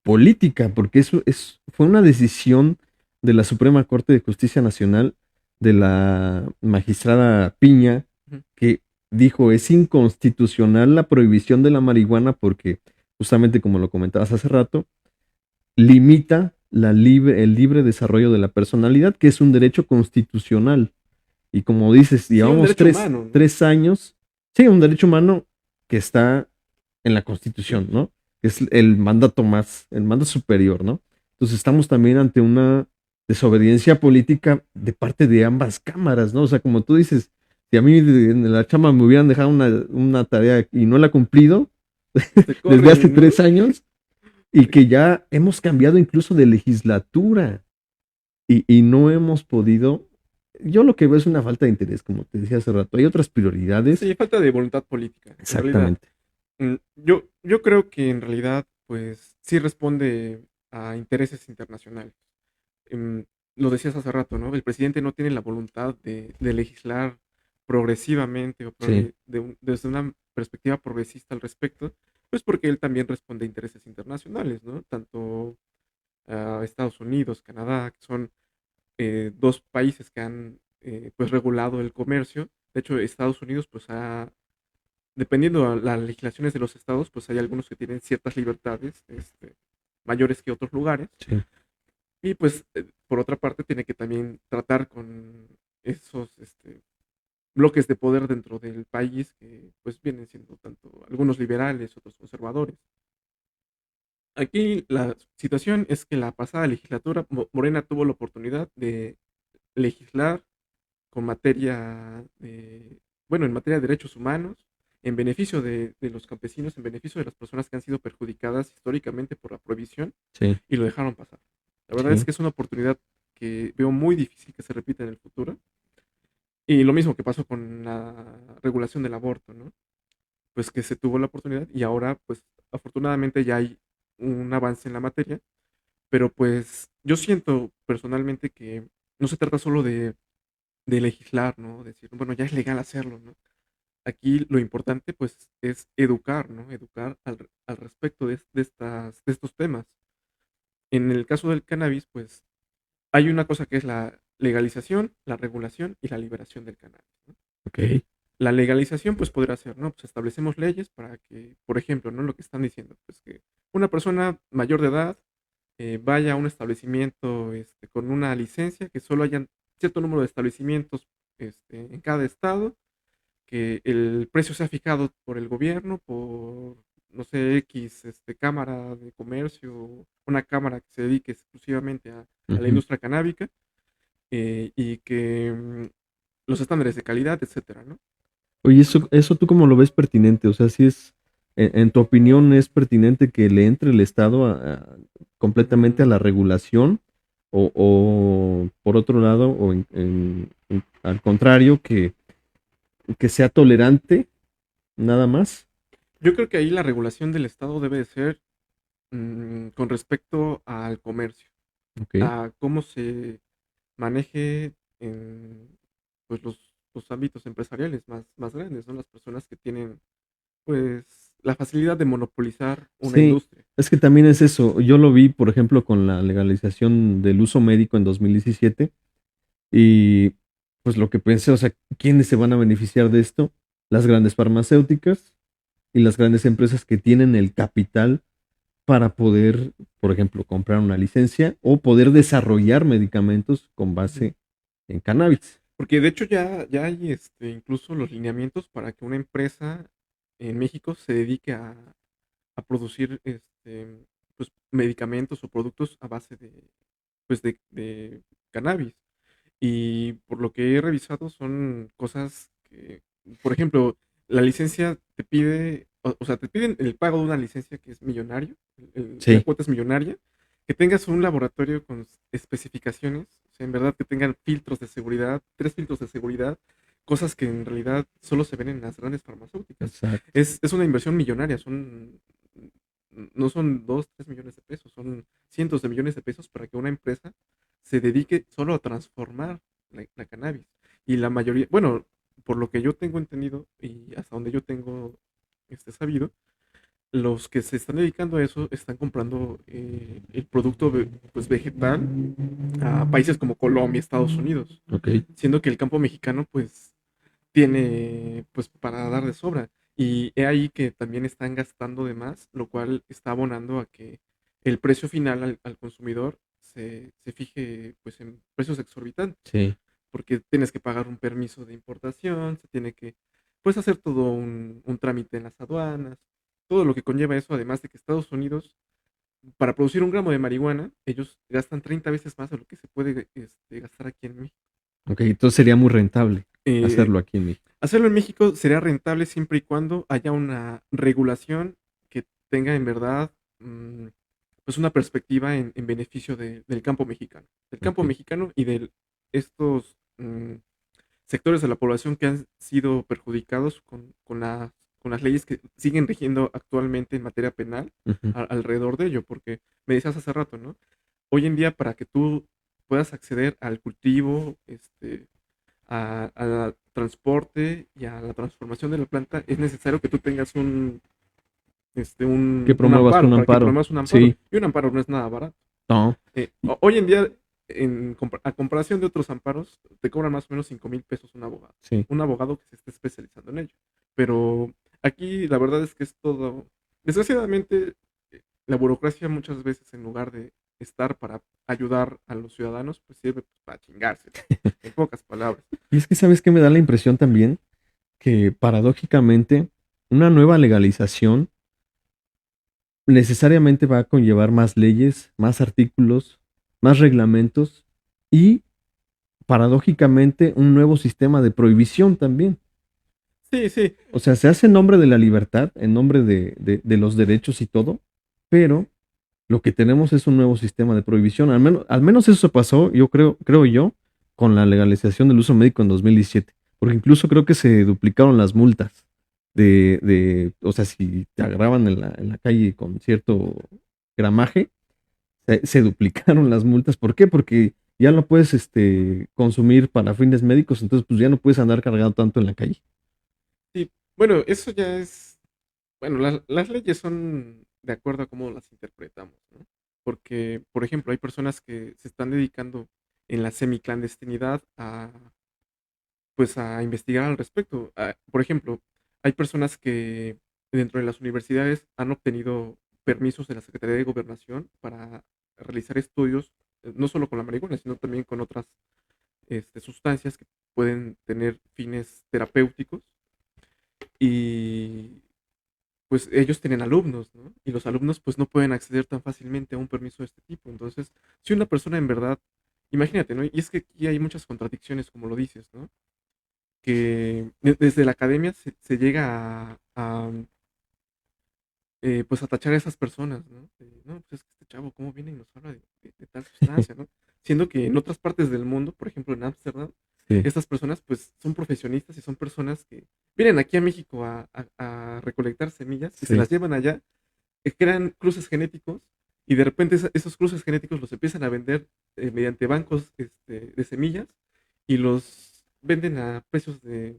política, porque fue una decisión de la Suprema Corte de Justicia Nacional, de la magistrada Piña, Ujú. que dijo es inconstitucional la prohibición de la marihuana porque, justamente como lo comentabas hace rato, limita el libre desarrollo de la personalidad, que es un derecho constitucional. Y como dices, Sí, un llevamos derecho humano, ¿no? tres años, sí, un derecho humano que está en la Sí. Constitución, ¿no? Es el mandato superior, ¿no? Entonces estamos también ante una desobediencia política de parte de ambas cámaras, ¿no? O sea, como tú dices, si a mí en la chamba me hubieran dejado una tarea y no la he cumplido Pues te desde hace corren, ¿no? 3 años y que ya hemos cambiado incluso de legislatura y no hemos podido, yo lo que veo es una falta de interés, como te decía hace rato. Hay otras prioridades. Sí, falta de voluntad política, en realidad. Exactamente. Yo creo que en realidad, pues, sí responde a intereses internacionales. Em, lo decías hace rato, ¿no? El presidente no tiene la voluntad de legislar progresivamente o Sí, desde una perspectiva progresista al respecto, pues porque él también responde a intereses internacionales, ¿no? Tanto a Estados Unidos, Canadá, que son dos países que han pues regulado el comercio. De hecho, Estados Unidos pues ha dependiendo de las legislaciones de los estados, pues hay algunos que tienen ciertas libertades mayores que otros lugares. sí. Y pues, por otra parte, tiene que también tratar con esos bloques de poder dentro del país que pues vienen siendo tanto algunos liberales, otros conservadores. Aquí la situación es que la pasada legislatura Morena tuvo la oportunidad de legislar con materia bueno, en materia de derechos humanos, en beneficio de los campesinos, en beneficio de las personas que han sido perjudicadas históricamente por la prohibición, Sí, y lo dejaron pasar. La verdad es sí, que es una oportunidad que veo muy difícil que se repita en el futuro. Y lo mismo que pasó con la regulación del aborto, ¿no? Pues que se tuvo la oportunidad y ahora, pues afortunadamente ya hay un avance en la materia, pero pues yo siento personalmente que no se trata solo de legislar, ¿no? Decir, bueno, ya es legal hacerlo, ¿no? Aquí lo importante, pues, es educar, ¿no? Educar al respecto de estos temas. En el caso del cannabis, pues, hay una cosa que es la legalización, la regulación y la liberación del cannabis, ¿no? ok. La legalización, pues, podrá ser, ¿no? Pues, establecemos leyes para que, por ejemplo, ¿no? Lo que están diciendo, pues, que una persona mayor de edad vaya a un establecimiento con una licencia, que solo hayan cierto número de establecimientos en cada estado, que el precio sea fijado por el gobierno, por, no sé, X cámara de comercio, una cámara que se dedique exclusivamente a la Ujú. industria canábica, y que los estándares de calidad, etcétera, ¿no? Oye, eso tú cómo lo ves pertinente, o sea, si es, en tu opinión, es pertinente que le entre el Estado completamente a Mm, la regulación o por otro lado, o al contrario, que sea tolerante, nada más. yo creo que ahí la regulación del Estado debe de ser con respecto al comercio, Ok. a cómo se maneje en pues los ámbitos empresariales más grandes, ¿no? Las personas que tienen pues la facilidad de monopolizar una Sí, industria. es que también es eso. Yo lo vi, por ejemplo, con la legalización del uso médico en 2017 y pues lo que pensé, o sea, ¿quiénes se van a beneficiar de esto? Las grandes farmacéuticas y las grandes empresas que tienen el capital para poder, por ejemplo, comprar una licencia o poder desarrollar medicamentos con Ujú. base en cannabis. Porque de hecho ya hay incluso los lineamientos para que una empresa en México se dedique a producir pues, medicamentos o productos a base de cannabis. Y por lo que he revisado son cosas que, por ejemplo, la licencia te pide, o sea, te piden el pago de una licencia que es millonario, la Sí, cuota es millonaria, que tengas un laboratorio con especificaciones, o sea, en verdad que tengan filtros de seguridad, 3 filtros de seguridad, cosas que en realidad solo se ven en las grandes farmacéuticas. exacto. Es una inversión millonaria, no son 2, 3 millones de pesos, son cientos de millones de pesos para que una empresa se dedique solo a transformar la cannabis. Y la mayoría, bueno, por lo que yo tengo entendido y hasta donde yo tengo sabido, los que se están dedicando a eso están comprando el producto pues vegetal a países como Colombia, Estados Unidos, Ok, siendo que el campo mexicano pues tiene pues para dar de sobra. Y he ahí que también están gastando de más, lo cual está abonando a que el precio final al consumidor se fije pues en precios exorbitantes, sí. porque tienes que pagar un permiso de importación, se tiene que pues hacer todo un trámite en las aduanas, todo lo que conlleva eso, además de que Estados Unidos, para producir 1 gramo de marihuana, ellos gastan 30 veces más de lo que se puede gastar aquí en México. Ok, entonces sería muy rentable Eh, hacerlo aquí en México. Hacerlo en México sería rentable siempre y cuando haya una regulación que tenga en verdad pues una perspectiva en beneficio del campo mexicano. Del campo Ok. mexicano y de estos sectores de la población que han sido perjudicados con las leyes que siguen rigiendo actualmente en materia penal Ujú. alrededor de ello. Porque me decías hace rato, ¿no? Hoy en día para que tú puedas acceder al cultivo, al transporte y a la transformación de la planta, es necesario que tú tengas Que un promuevas un amparo, para que amparo. promuevas un amparo. Sí, Y un amparo no es nada barato. no. Hoy en día, a comparación de otros amparos, te cobran más o menos 5,000 pesos un abogado. Sí. Un abogado que se esté especializando en ello. Pero aquí la verdad es que es todo. Desgraciadamente, la burocracia muchas veces, en lugar de estar para ayudar a los ciudadanos, pues sirve pues, para chingárselo. En pocas palabras. Y es que, ¿sabes qué me da la impresión también? Que paradójicamente una nueva legalización necesariamente va a conllevar más leyes, más artículos, más reglamentos y paradójicamente un nuevo sistema de prohibición también. Sí, sí. O sea, se hace en nombre de la libertad, en nombre de los derechos y todo, pero lo que tenemos es un nuevo sistema de prohibición. Al menos eso pasó, creo yo, con la legalización del uso médico en 2017. Porque incluso creo que se duplicaron las multas o sea, si te agarraban en la calle con cierto gramaje, se duplicaron las multas. ¿Por qué? Porque ya no puedes consumir para fines médicos, entonces pues ya no puedes andar cargado tanto en la calle. Sí, bueno, eso ya es, bueno, las leyes son de acuerdo a cómo las interpretamos, ¿no? Porque, por ejemplo, hay personas que se están dedicando en la semiclandestinidad pues, a investigar al respecto. Por ejemplo, hay personas que dentro de las universidades han obtenido permisos de la Secretaría de Gobernación para realizar estudios, no solo con la marihuana, sino también con otras sustancias que pueden tener fines terapéuticos. Y pues ellos tienen alumnos, ¿no? Y los alumnos pues no pueden acceder tan fácilmente a un permiso de este tipo. Entonces, si una persona en verdad, imagínate, ¿no? Y es que aquí hay muchas contradicciones, como lo dices, ¿no? Que desde la academia se llega pues a tachar a esas personas, ¿no? No, pues es que este chavo, ¿cómo viene y nos habla de tal sustancia, ¿no? Siendo que en otras partes del mundo, por ejemplo en Ámsterdam, Sí, estas personas pues son profesionistas y son personas que vienen aquí a México a recolectar semillas y se sí. las llevan allá, crean cruces genéticos y de repente esos cruces genéticos los empiezan a vender mediante bancos de semillas y los venden a precios de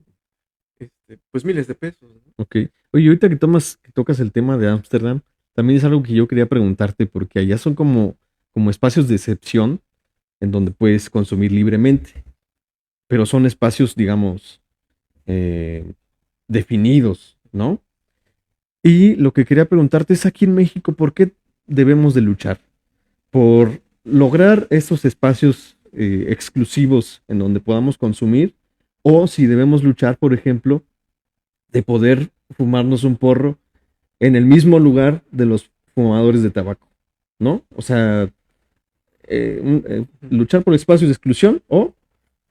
pues miles de pesos, ¿no? Ok. Oye, ahorita que tocas el tema de Ámsterdam, también es algo que yo quería preguntarte, porque allá son como espacios de excepción en donde puedes consumir libremente, pero son espacios, digamos, eh, definidos, ¿no? Y lo que quería preguntarte es aquí en México, ¿por qué debemos de luchar? ¿Por lograr esos espacios exclusivos en donde podamos consumir? ¿O si debemos luchar, por ejemplo, de poder fumarnos un porro en el mismo lugar de los fumadores de tabaco, ¿no? O sea, Ujú. luchar por espacios de exclusión o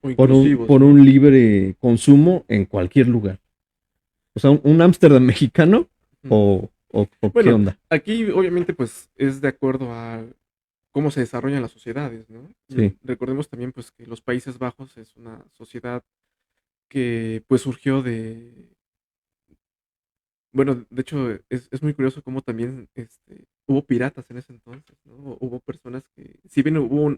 O inclusivos, por ¿no? un libre consumo en cualquier lugar. O sea, un Ámsterdam mexicano Ujú. o qué Bueno, onda. aquí obviamente pues es de acuerdo a cómo se desarrollan las sociedades, ¿no? Sí, Recordemos también pues que los Países Bajos es una sociedad que pues surgió bueno, de hecho es muy curioso cómo también hubo piratas en ese entonces, ¿no? Hubo personas que, si bien hubo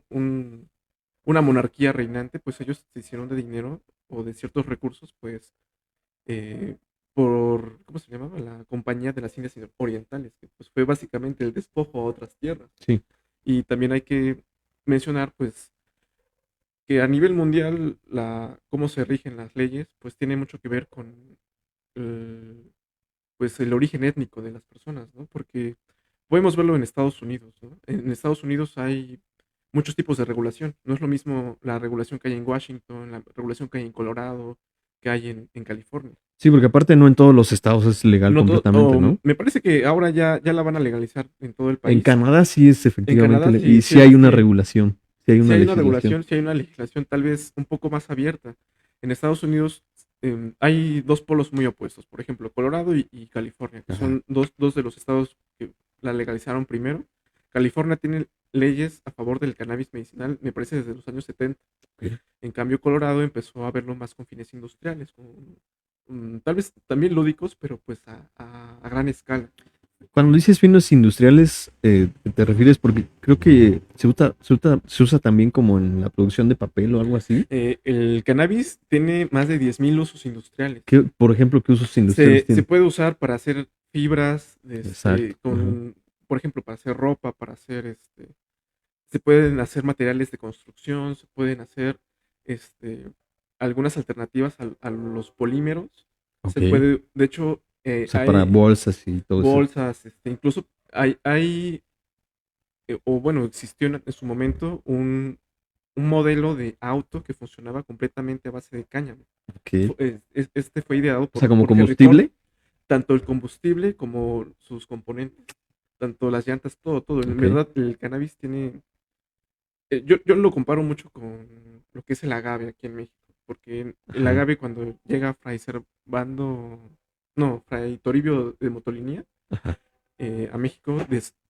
una monarquía reinante, pues ellos se hicieron de dinero o de ciertos recursos, pues ¿cómo se llamaba? La Compañía de las Indias Orientales, que pues fue básicamente el despojo a otras tierras. Sí. Y también hay que mencionar, pues, que a nivel mundial, cómo se rigen las leyes, pues tiene mucho que ver con el, pues, el origen étnico de las personas, ¿no? Porque podemos verlo en Estados Unidos, ¿no? En Estados Unidos hay muchos tipos de regulación. No es lo mismo la regulación que hay en Washington, la regulación que hay en Colorado, que hay en California. Sí, porque aparte no en todos los estados es legal No todo, completamente, ¿no? me parece que ahora ya la van a legalizar en todo el En país. Canadá sí es En efectivamente, Canadá y sí, sí hay una sí, regulación, sí hay sí una hay una legislación. regulación, sí hay una legislación tal vez un poco más abierta. En Estados Unidos hay dos polos muy opuestos, por ejemplo, Colorado y California, que Ajá. son dos de los estados que la legalizaron primero. California tiene leyes a favor del cannabis medicinal, me parece desde los años 70. Ok. En cambio, Colorado empezó a verlo más con fines industriales, tal vez también lúdicos, pero pues a gran escala. Cuando dices finos industriales, ¿te refieres? Porque creo que se usa también como en la producción de papel o algo así. El cannabis tiene más de 10.000 usos industriales. ¿Qué, por ejemplo, qué usos industriales Se tiene? puede usar para hacer fibras, Exacto. Ajá. por ejemplo, para hacer ropa, para hacer, se pueden hacer materiales de construcción, se pueden hacer, este, algunas alternativas a los polímeros. Se Ok. puede, de hecho, O sea, para hay bolsas y todo eso. bolsas, incluso o bueno, existió en su momento un modelo de auto que funcionaba completamente a base de cáñamo. Ok. Este fue ideado O sea, como por Henry Ford, combustible. tanto el combustible como sus componentes, tanto las llantas, todo. En Ok. verdad, el cannabis tiene, yo lo comparo mucho con lo que es el agave aquí en México, porque el Ajá. agave cuando llega Fray Servando, no, Fray Toribio de Motolinía, Ajá. a México,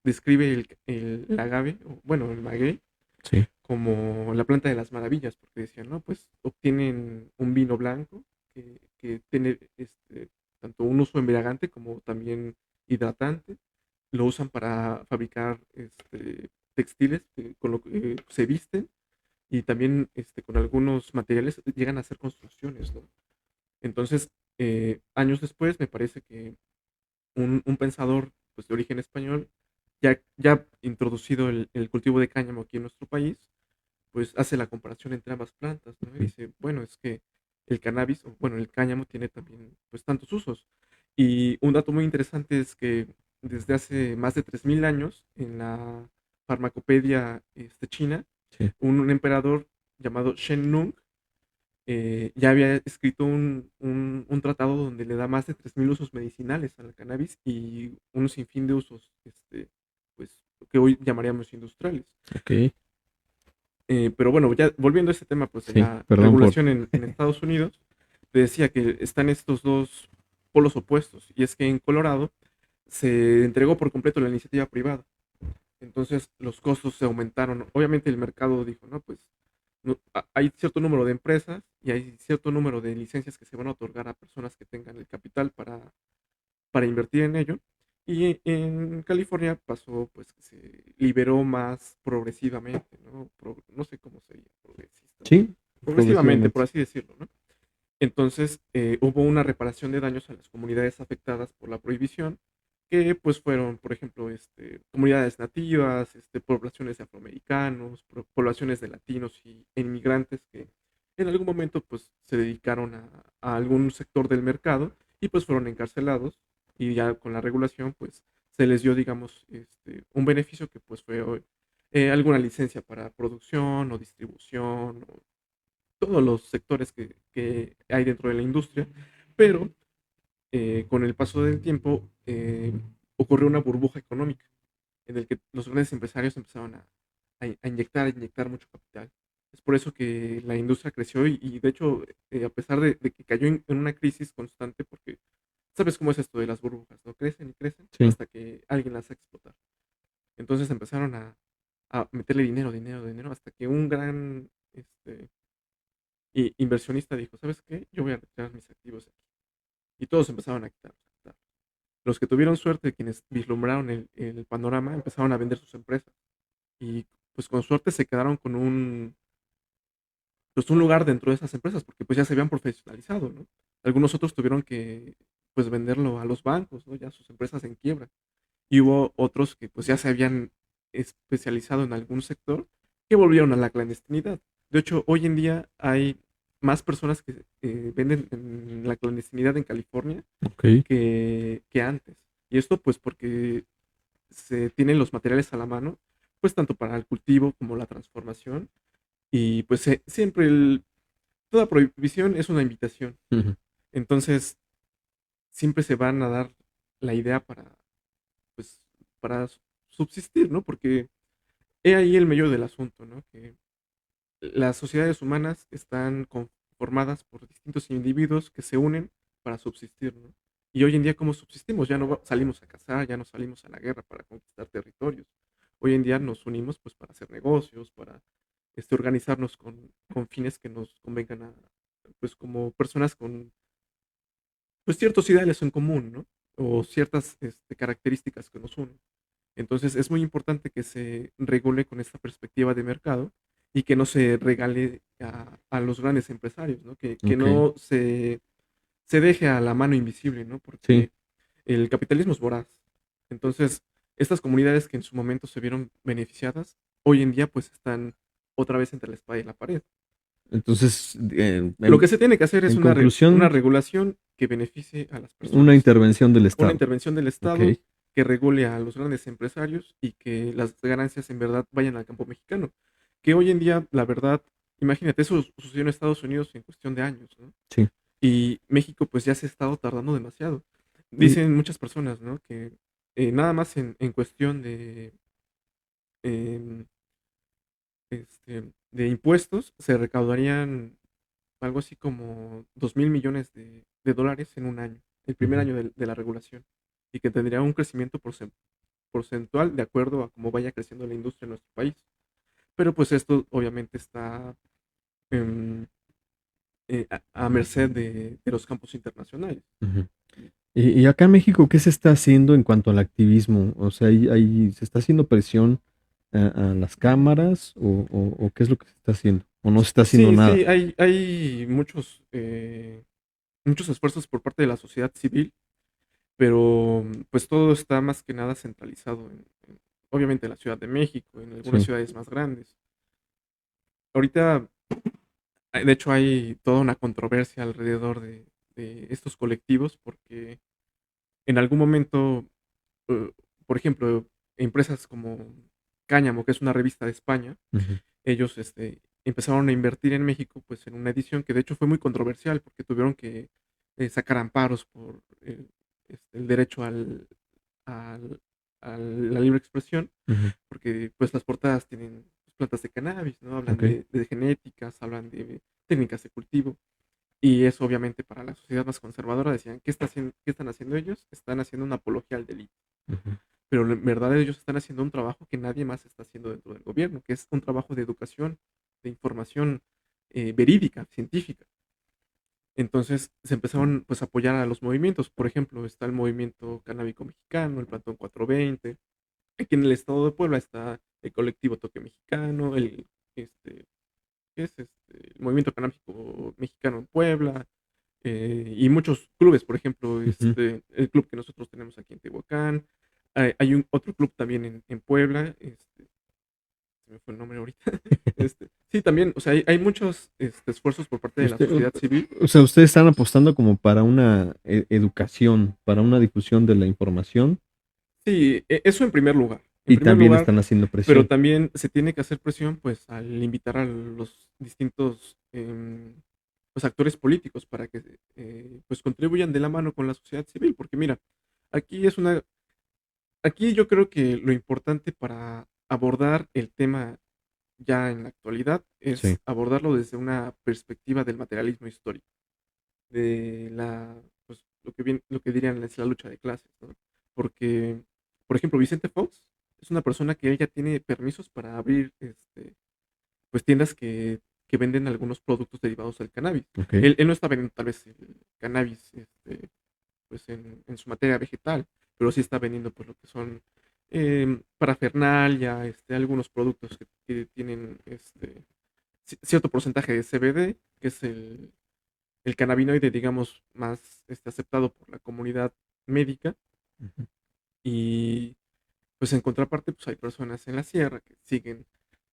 describe el agave, o, bueno, el maguey, Sí. como la planta de las maravillas, porque decían, no, pues obtienen un vino blanco que tiene tanto un uso embriagante como también hidratante. Lo usan para fabricar textiles con lo que se visten y también con algunos materiales llegan a hacer construcciones, ¿no? Entonces, años después, me parece que un pensador pues, de origen español, ya introducido el cultivo de cáñamo aquí en nuestro país, pues hace la comparación entre ambas plantas, ¿no? Y Ujú. dice, bueno, es que el cannabis, o bueno, el cáñamo tiene también pues tantos usos. Y un dato muy interesante es que desde hace más de 3.000 años, en la farmacopedia china, Sí. un emperador llamado Shen Nung ya había escrito un tratado donde le da más de 3.000 usos medicinales al cannabis y un sinfín de usos, pues, que hoy llamaríamos industriales. Ok. Pero bueno, ya volviendo a ese tema, pues de Sí. la Perdón por. regulación en Estados Unidos, te decía que están estos dos polos opuestos, y es que en Colorado se entregó por completo la iniciativa privada. Entonces los costos se aumentaron. Obviamente el mercado dijo, no, pues hay cierto número de empresas y hay cierto número de licencias que se van a otorgar a personas que tengan el capital para invertir en ello. Y en California pasó, pues, que se liberó más progresivamente, ¿no? No sé cómo sería, progresista. Sí. Progresivamente, por Progresivamente. así decirlo, ¿no? Entonces, hubo una reparación de daños a las comunidades afectadas por la prohibición, que pues fueron, por ejemplo, comunidades nativas, poblaciones de afroamericanos, poblaciones de latinos e inmigrantes que en algún momento pues se dedicaron a algún sector del mercado y pues fueron encarcelados, y ya con la regulación pues se les dio, digamos, un beneficio que pues fue alguna licencia para producción o distribución, todos los sectores que hay dentro de la industria, pero con el paso del tiempo ocurrió una burbuja económica en el que los grandes empresarios empezaron a inyectar mucho capital. Es por eso que la industria creció y de hecho, a pesar de que cayó en una crisis constante, porque sabes cómo es esto de las burbujas, ¿no? Crecen y crecen Sí. hasta que alguien las hace explotar. Entonces empezaron a meterle dinero, dinero, dinero, hasta que un gran inversionista dijo, ¿sabes qué? Yo voy a retirar mis activos aquí. Y todos empezaron a quitar, a quitar. Los que tuvieron suerte, quienes vislumbraron el panorama, empezaron a vender sus empresas. Y pues con suerte se quedaron con pues un lugar dentro de esas empresas, porque pues ya se habían profesionalizado, ¿no? Algunos otros tuvieron que pues venderlo a los bancos, ¿no? Ya sus empresas en quiebra. Y hubo otros que pues ya se habían especializado en algún sector que volvieron a la clandestinidad. De hecho, hoy en día hay más personas que venden en la clandestinidad en California Ok. que antes. Y esto pues porque se tienen los materiales a la mano, pues tanto para el cultivo como la transformación. Y pues siempre toda prohibición es una invitación. Ujú. Entonces, siempre se van a dar la idea pues, para subsistir, ¿no? Porque he ahí el medio del asunto, ¿no? Que las sociedades humanas están conformadas por distintos individuos que se unen para subsistir, ¿no? Y hoy en día, ¿cómo subsistimos? Ya no salimos a cazar, ya no salimos a la guerra para conquistar territorios. Hoy en día nos unimos pues para hacer negocios, para organizarnos con fines que nos convengan pues como personas con pues ciertos ideales en común, ¿no? O ciertas características que nos unen. Entonces es muy importante que se regule con esta perspectiva de mercado y que no se regale a los grandes empresarios, ¿no? Que Ok. no se deje a la mano invisible, ¿no? Sí. Porque el capitalismo es voraz. Entonces, estas comunidades que en su momento se vieron beneficiadas, hoy en día pues están otra vez entre la espada y la pared. Entonces, Lo que se tiene que hacer es en una conclusión, regulación que beneficie a las una personas, intervención del una Estado. intervención del Ok. Estado que regule a los grandes empresarios y que las ganancias en verdad vayan al campo mexicano. Que hoy en día, la verdad, imagínate, eso sucedió en Estados Unidos en cuestión de años, ¿no? Sí. Y México pues ya se ha estado tardando demasiado. Y, Dicen muchas personas, ¿no? Que nada más en cuestión em, de impuestos se recaudarían algo así como 2.000 millones de dólares en un año, el primer ujú. año de la regulación, y que tendría un crecimiento porcentual de acuerdo a cómo vaya creciendo la industria en nuestro país. Pero pues esto obviamente está em, a merced de los campos internacionales. Ujú. Y acá en México, ¿qué se está haciendo en cuanto al activismo? O sea, ¿se está haciendo presión a las cámaras o qué es lo que se está haciendo? ¿O no se está haciendo Sí, nada? sí, hay muchos esfuerzos por parte de la sociedad civil, pero pues todo está más que nada centralizado obviamente en la Ciudad de México, en algunas Sí. ciudades más grandes. Ahorita, de hecho, hay toda una controversia alrededor de estos colectivos porque en algún momento, eh, por ejemplo, empresas como Cáñamo, que es una revista de España, Ujú. ellos empezaron a invertir en México pues en una edición que de hecho fue muy controversial porque tuvieron que sacar amparos por el derecho al- a la libre expresión, Ujú. porque pues las portadas tienen pues, plantas de cannabis, ¿no? Hablan Ok. de genéticas, hablan de técnicas de cultivo. Y eso obviamente para la sociedad más conservadora decían, ¿qué están haciendo ellos? Están haciendo una apología al delito. Ujú. Pero en verdad ellos están haciendo un trabajo que nadie más está haciendo dentro del gobierno, que es un trabajo de educación, de información verídica, científica. Entonces se empezaron pues a apoyar a los movimientos. Por ejemplo, está el movimiento canábico mexicano, el Plantón 420. Aquí en el estado de Puebla está el colectivo Toque Mexicano, este, ¿qué es el movimiento canábico mexicano en Puebla, y muchos clubes, por ejemplo, Ujú. el club que nosotros tenemos aquí en Tehuacán. Hay otro club también en Puebla, se me fue el nombre ahorita. Sí, también, o sea, hay muchos esfuerzos por parte de la Usted, sociedad civil. o sea, ustedes están apostando como para una educación, para una difusión de la información Sí, eso en primer lugar. En y primer también lugar, están haciendo pero presión. también se tiene que hacer presión, pues, al invitar a los distintos pues, actores políticos para que pues contribuyan de la mano con la sociedad civil, porque mira, aquí es una, aquí yo creo que lo importante para abordar el tema ya en la actualidad Sí. es abordarlo desde una perspectiva del materialismo histórico, pues, lo que dirían es la lucha de clases, ¿no? Porque, por ejemplo, Vicente Fox es una persona que él ya tiene permisos para abrir, pues, tiendas que venden algunos productos derivados del cannabis. Ok. Él no está vendiendo tal vez el cannabis, pues, en su materia vegetal, pero sí está vendiendo, pues, lo que son parafernalia, algunos productos que tienen cierto porcentaje de CBD, que es el cannabinoide, digamos, más aceptado por la comunidad médica. Ujú. Y pues en contraparte, pues hay personas en la sierra que siguen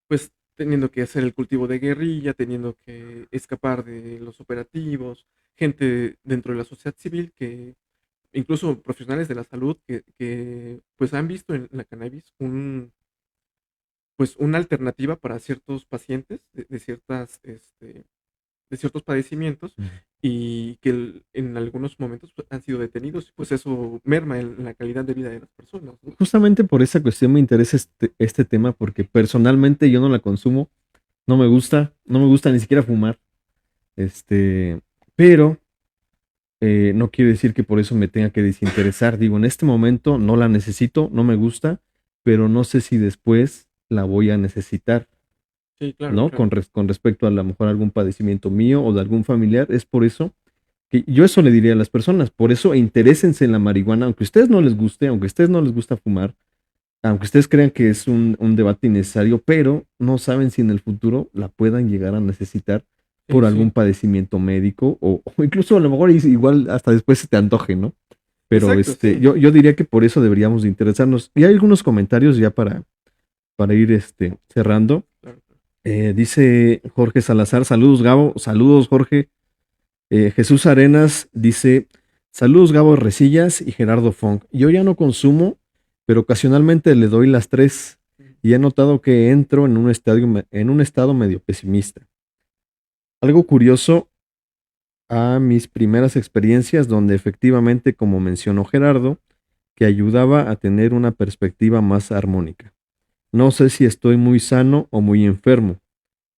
pues teniendo que hacer el cultivo de guerrilla, teniendo que escapar de los operativos, gente dentro de la sociedad civil que incluso profesionales de la salud que pues han visto en la cannabis pues una alternativa para ciertos pacientes de ciertas de ciertos padecimientos Ujú. y que en algunos momentos pues, han sido detenidos y pues eso merma en la calidad de vida de las personas, ¿no? Justamente por esa cuestión me interesa este tema porque personalmente yo no la consumo, no me gusta ni siquiera fumar, este, pero no quiere decir que por eso me tenga que desinteresar. Digo, en este momento no la necesito, no me gusta, pero no sé si después la voy a necesitar, Sí, claro, ¿no? claro. Con respecto a lo mejor algún padecimiento mío o de algún familiar. Es por eso que yo eso le diría a las personas. Por eso interésense en la marihuana, aunque a ustedes no les guste, aunque a ustedes no les gusta fumar, aunque ustedes crean que es un debate innecesario, pero no saben si en el futuro la puedan llegar a necesitar Sí, por algún sí. padecimiento médico o incluso a lo mejor igual hasta después se te antoje, ¿no? Pero Exacto, sí. yo diría que por eso deberíamos de interesarnos. Y hay algunos comentarios ya para ir cerrando. Claro, claro. Dice Jorge Salazar, saludos Gabo, saludos Jorge. Jesús Arenas dice, saludos Gabo Resillas y Gerardo Funk. Yo ya no consumo, pero ocasionalmente le doy las tres Ujú. y he notado que entro en un estado medio pesimista. Algo curioso a mis primeras experiencias donde efectivamente, como mencionó Gerardo, que ayudaba a tener una perspectiva más armónica. No sé si estoy muy sano o muy enfermo.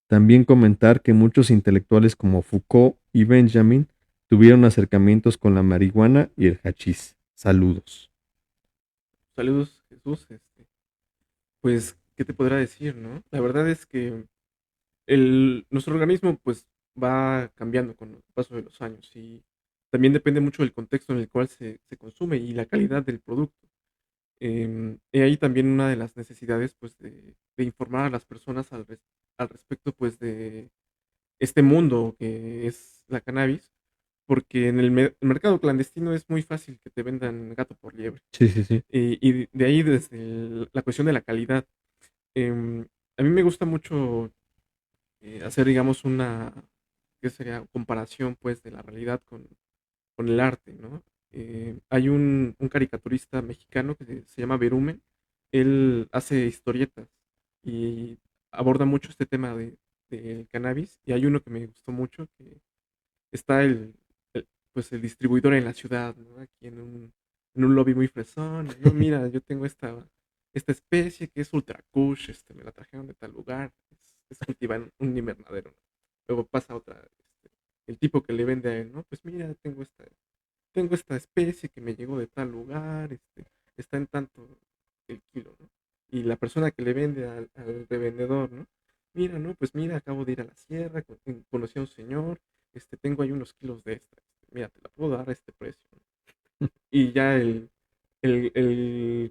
También comentar que muchos intelectuales como Foucault y Benjamin tuvieron acercamientos con la marihuana y el hachís. Saludos. Saludos, Jesús. Pues, ¿qué te podrá decir, no? La verdad es que nuestro organismo, pues, va cambiando con el paso de los años y también depende mucho del contexto en el cual se consume y la calidad del producto. Y ahí también una de las necesidades, pues, de informar a las personas al respecto, pues, de este mundo que es la cannabis, porque en el mercado clandestino es muy fácil que te vendan gato por liebre. Sí, sí, sí. Y de ahí desde la cuestión de la calidad. A mí me gusta mucho hacer, digamos, ¿qué sería? Comparación, pues, de la realidad con el arte, ¿no? Hay un caricaturista mexicano que se llama Berumen. Él hace historietas y aborda mucho este tema del cannabis. Y hay uno que me gustó mucho, que está pues, el distribuidor en la ciudad, ¿no? Aquí en un lobby muy fresón. Y, no, mira, yo tengo esta especie que es ultra kush, me la trajeron de tal lugar, es cultivada en un invernadero, ¿no? Luego pasa otra, el tipo que le vende a él, ¿no? Pues mira, tengo esta especie que me llegó de tal lugar, está en tanto el kilo, ¿no? Y la persona que le vende al revendedor, ¿no? Mira, no, pues mira, acabo de ir a la sierra, conocí a un señor, tengo ahí unos kilos de esta, mira, te la puedo dar a este precio, ¿no? Y ya el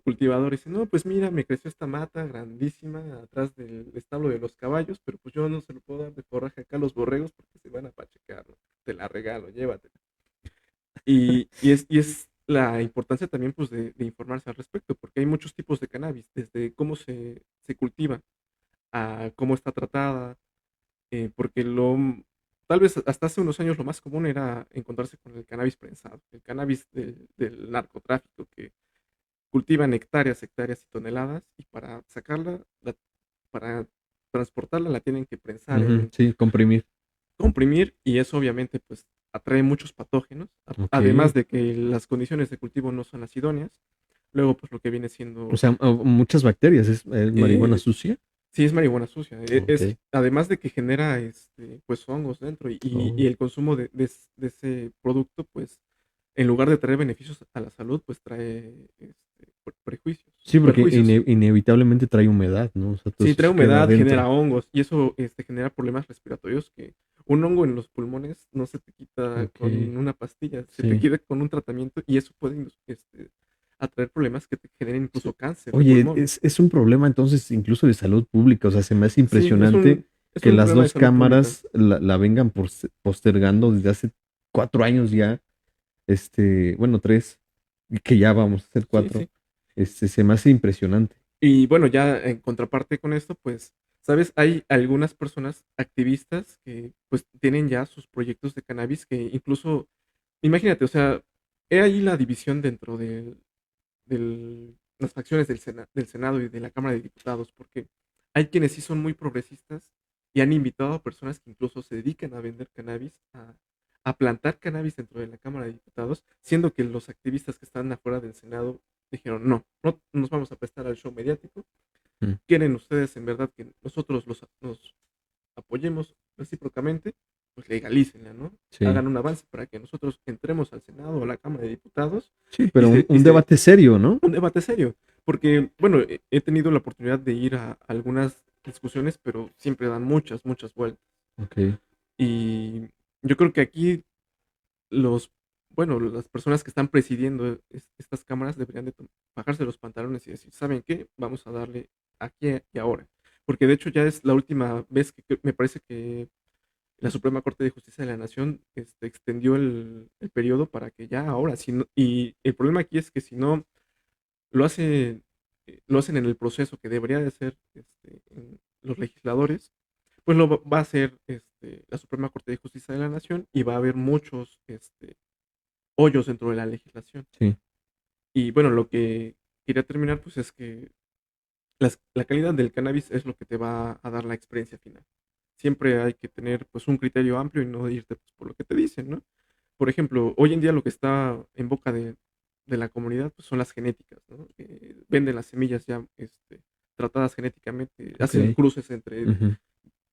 cultivador dice, no, pues mira, me creció esta mata grandísima atrás del establo de los caballos, pero pues yo no se lo puedo dar de forraje acá a los borregos porque se van a pachecar, ¿no? Te la regalo, llévatela. Y es la importancia también pues de informarse al respecto, porque hay muchos tipos de cannabis, desde cómo se cultiva a cómo está tratada, porque tal vez hasta hace unos años lo más común era encontrarse con el cannabis prensado, el cannabis del narcotráfico, que cultivan hectáreas, hectáreas y toneladas, y para sacarla, para transportarla la tienen que prensar Ujú, sí, comprimir. comprimir, y eso obviamente pues atrae muchos patógenos, Ok. además de que las condiciones de cultivo no son las idóneas. Luego pues lo que viene O siendo, sea, muchas bacterias. ¿Es marihuana eh, sucia? sí es marihuana sucia, Ok. además de que genera pues hongos dentro y Oh. el consumo de ese producto pues en lugar de traer beneficios a la salud pues trae prejuicios, Sí, porque perjuicios. inevitablemente trae humedad, ¿no? O sea, todo Sí, eso trae se queda humedad, adentro. genera hongos y eso genera problemas respiratorios que un hongo en los pulmones no se te quita Ok, con una pastilla, se te sí. quita con un tratamiento y eso puede atraer problemas que te generen Sí. incluso cáncer de Oye, pulmón. es un problema entonces incluso de salud pública. O sea, se me hace Sí, impresionante es que un las problema de dos salud pública. cámaras la vengan postergando desde hace 4 años ya, bueno, 3, y que ya vamos a ser Sí, 4, sí. se me hace impresionante. Y bueno, ya en contraparte con esto, pues, ¿sabes? Hay algunas personas activistas que pues tienen ya sus proyectos de cannabis que incluso, imagínate, o sea, he ahí la división dentro de las facciones del Senado y de la Cámara de Diputados, porque hay quienes sí son muy progresistas y han invitado a personas que incluso se dedican a vender cannabis, a plantar cannabis dentro de la Cámara de Diputados, siendo que los activistas que están afuera del Senado dijeron, no, no nos vamos a prestar al show mediático. Mm, ¿Quieren ustedes en verdad que nosotros nos apoyemos recíprocamente? Pues legalícenla, ¿no? sí, Hagan un avance para que nosotros entremos al Senado o a la Cámara de Diputados sí, y pero un, y un debate serio, ¿no? un debate serio. Porque, bueno, he tenido la oportunidad de ir a algunas discusiones, pero siempre dan muchas, muchas vueltas. Ok, Y yo creo que aquí los, bueno, las personas que están presidiendo estas cámaras deberían de bajarse los pantalones y decir, ¿saben qué? Vamos a darle aquí y ahora. Porque de hecho ya es la última vez que me parece que la Suprema Corte de Justicia de la Nación extendió el periodo para que ya ahora, si no- y el problema aquí es que si no lo hace, lo hacen en el proceso que debería de ser los legisladores, pues va a hacer la Suprema Corte de Justicia de la Nación y va a haber muchos hoyos dentro de la legislación. sí, Y bueno, lo que quería terminar pues es que la calidad del cannabis es lo que te va a dar la experiencia final. Siempre hay que tener pues un criterio amplio y no irte pues, por lo que te dicen, ¿no? Por ejemplo, hoy en día lo que está en boca de la comunidad pues, son las genéticas, ¿no? Venden las semillas ya tratadas genéticamente, ok, hacen cruces entre ujú,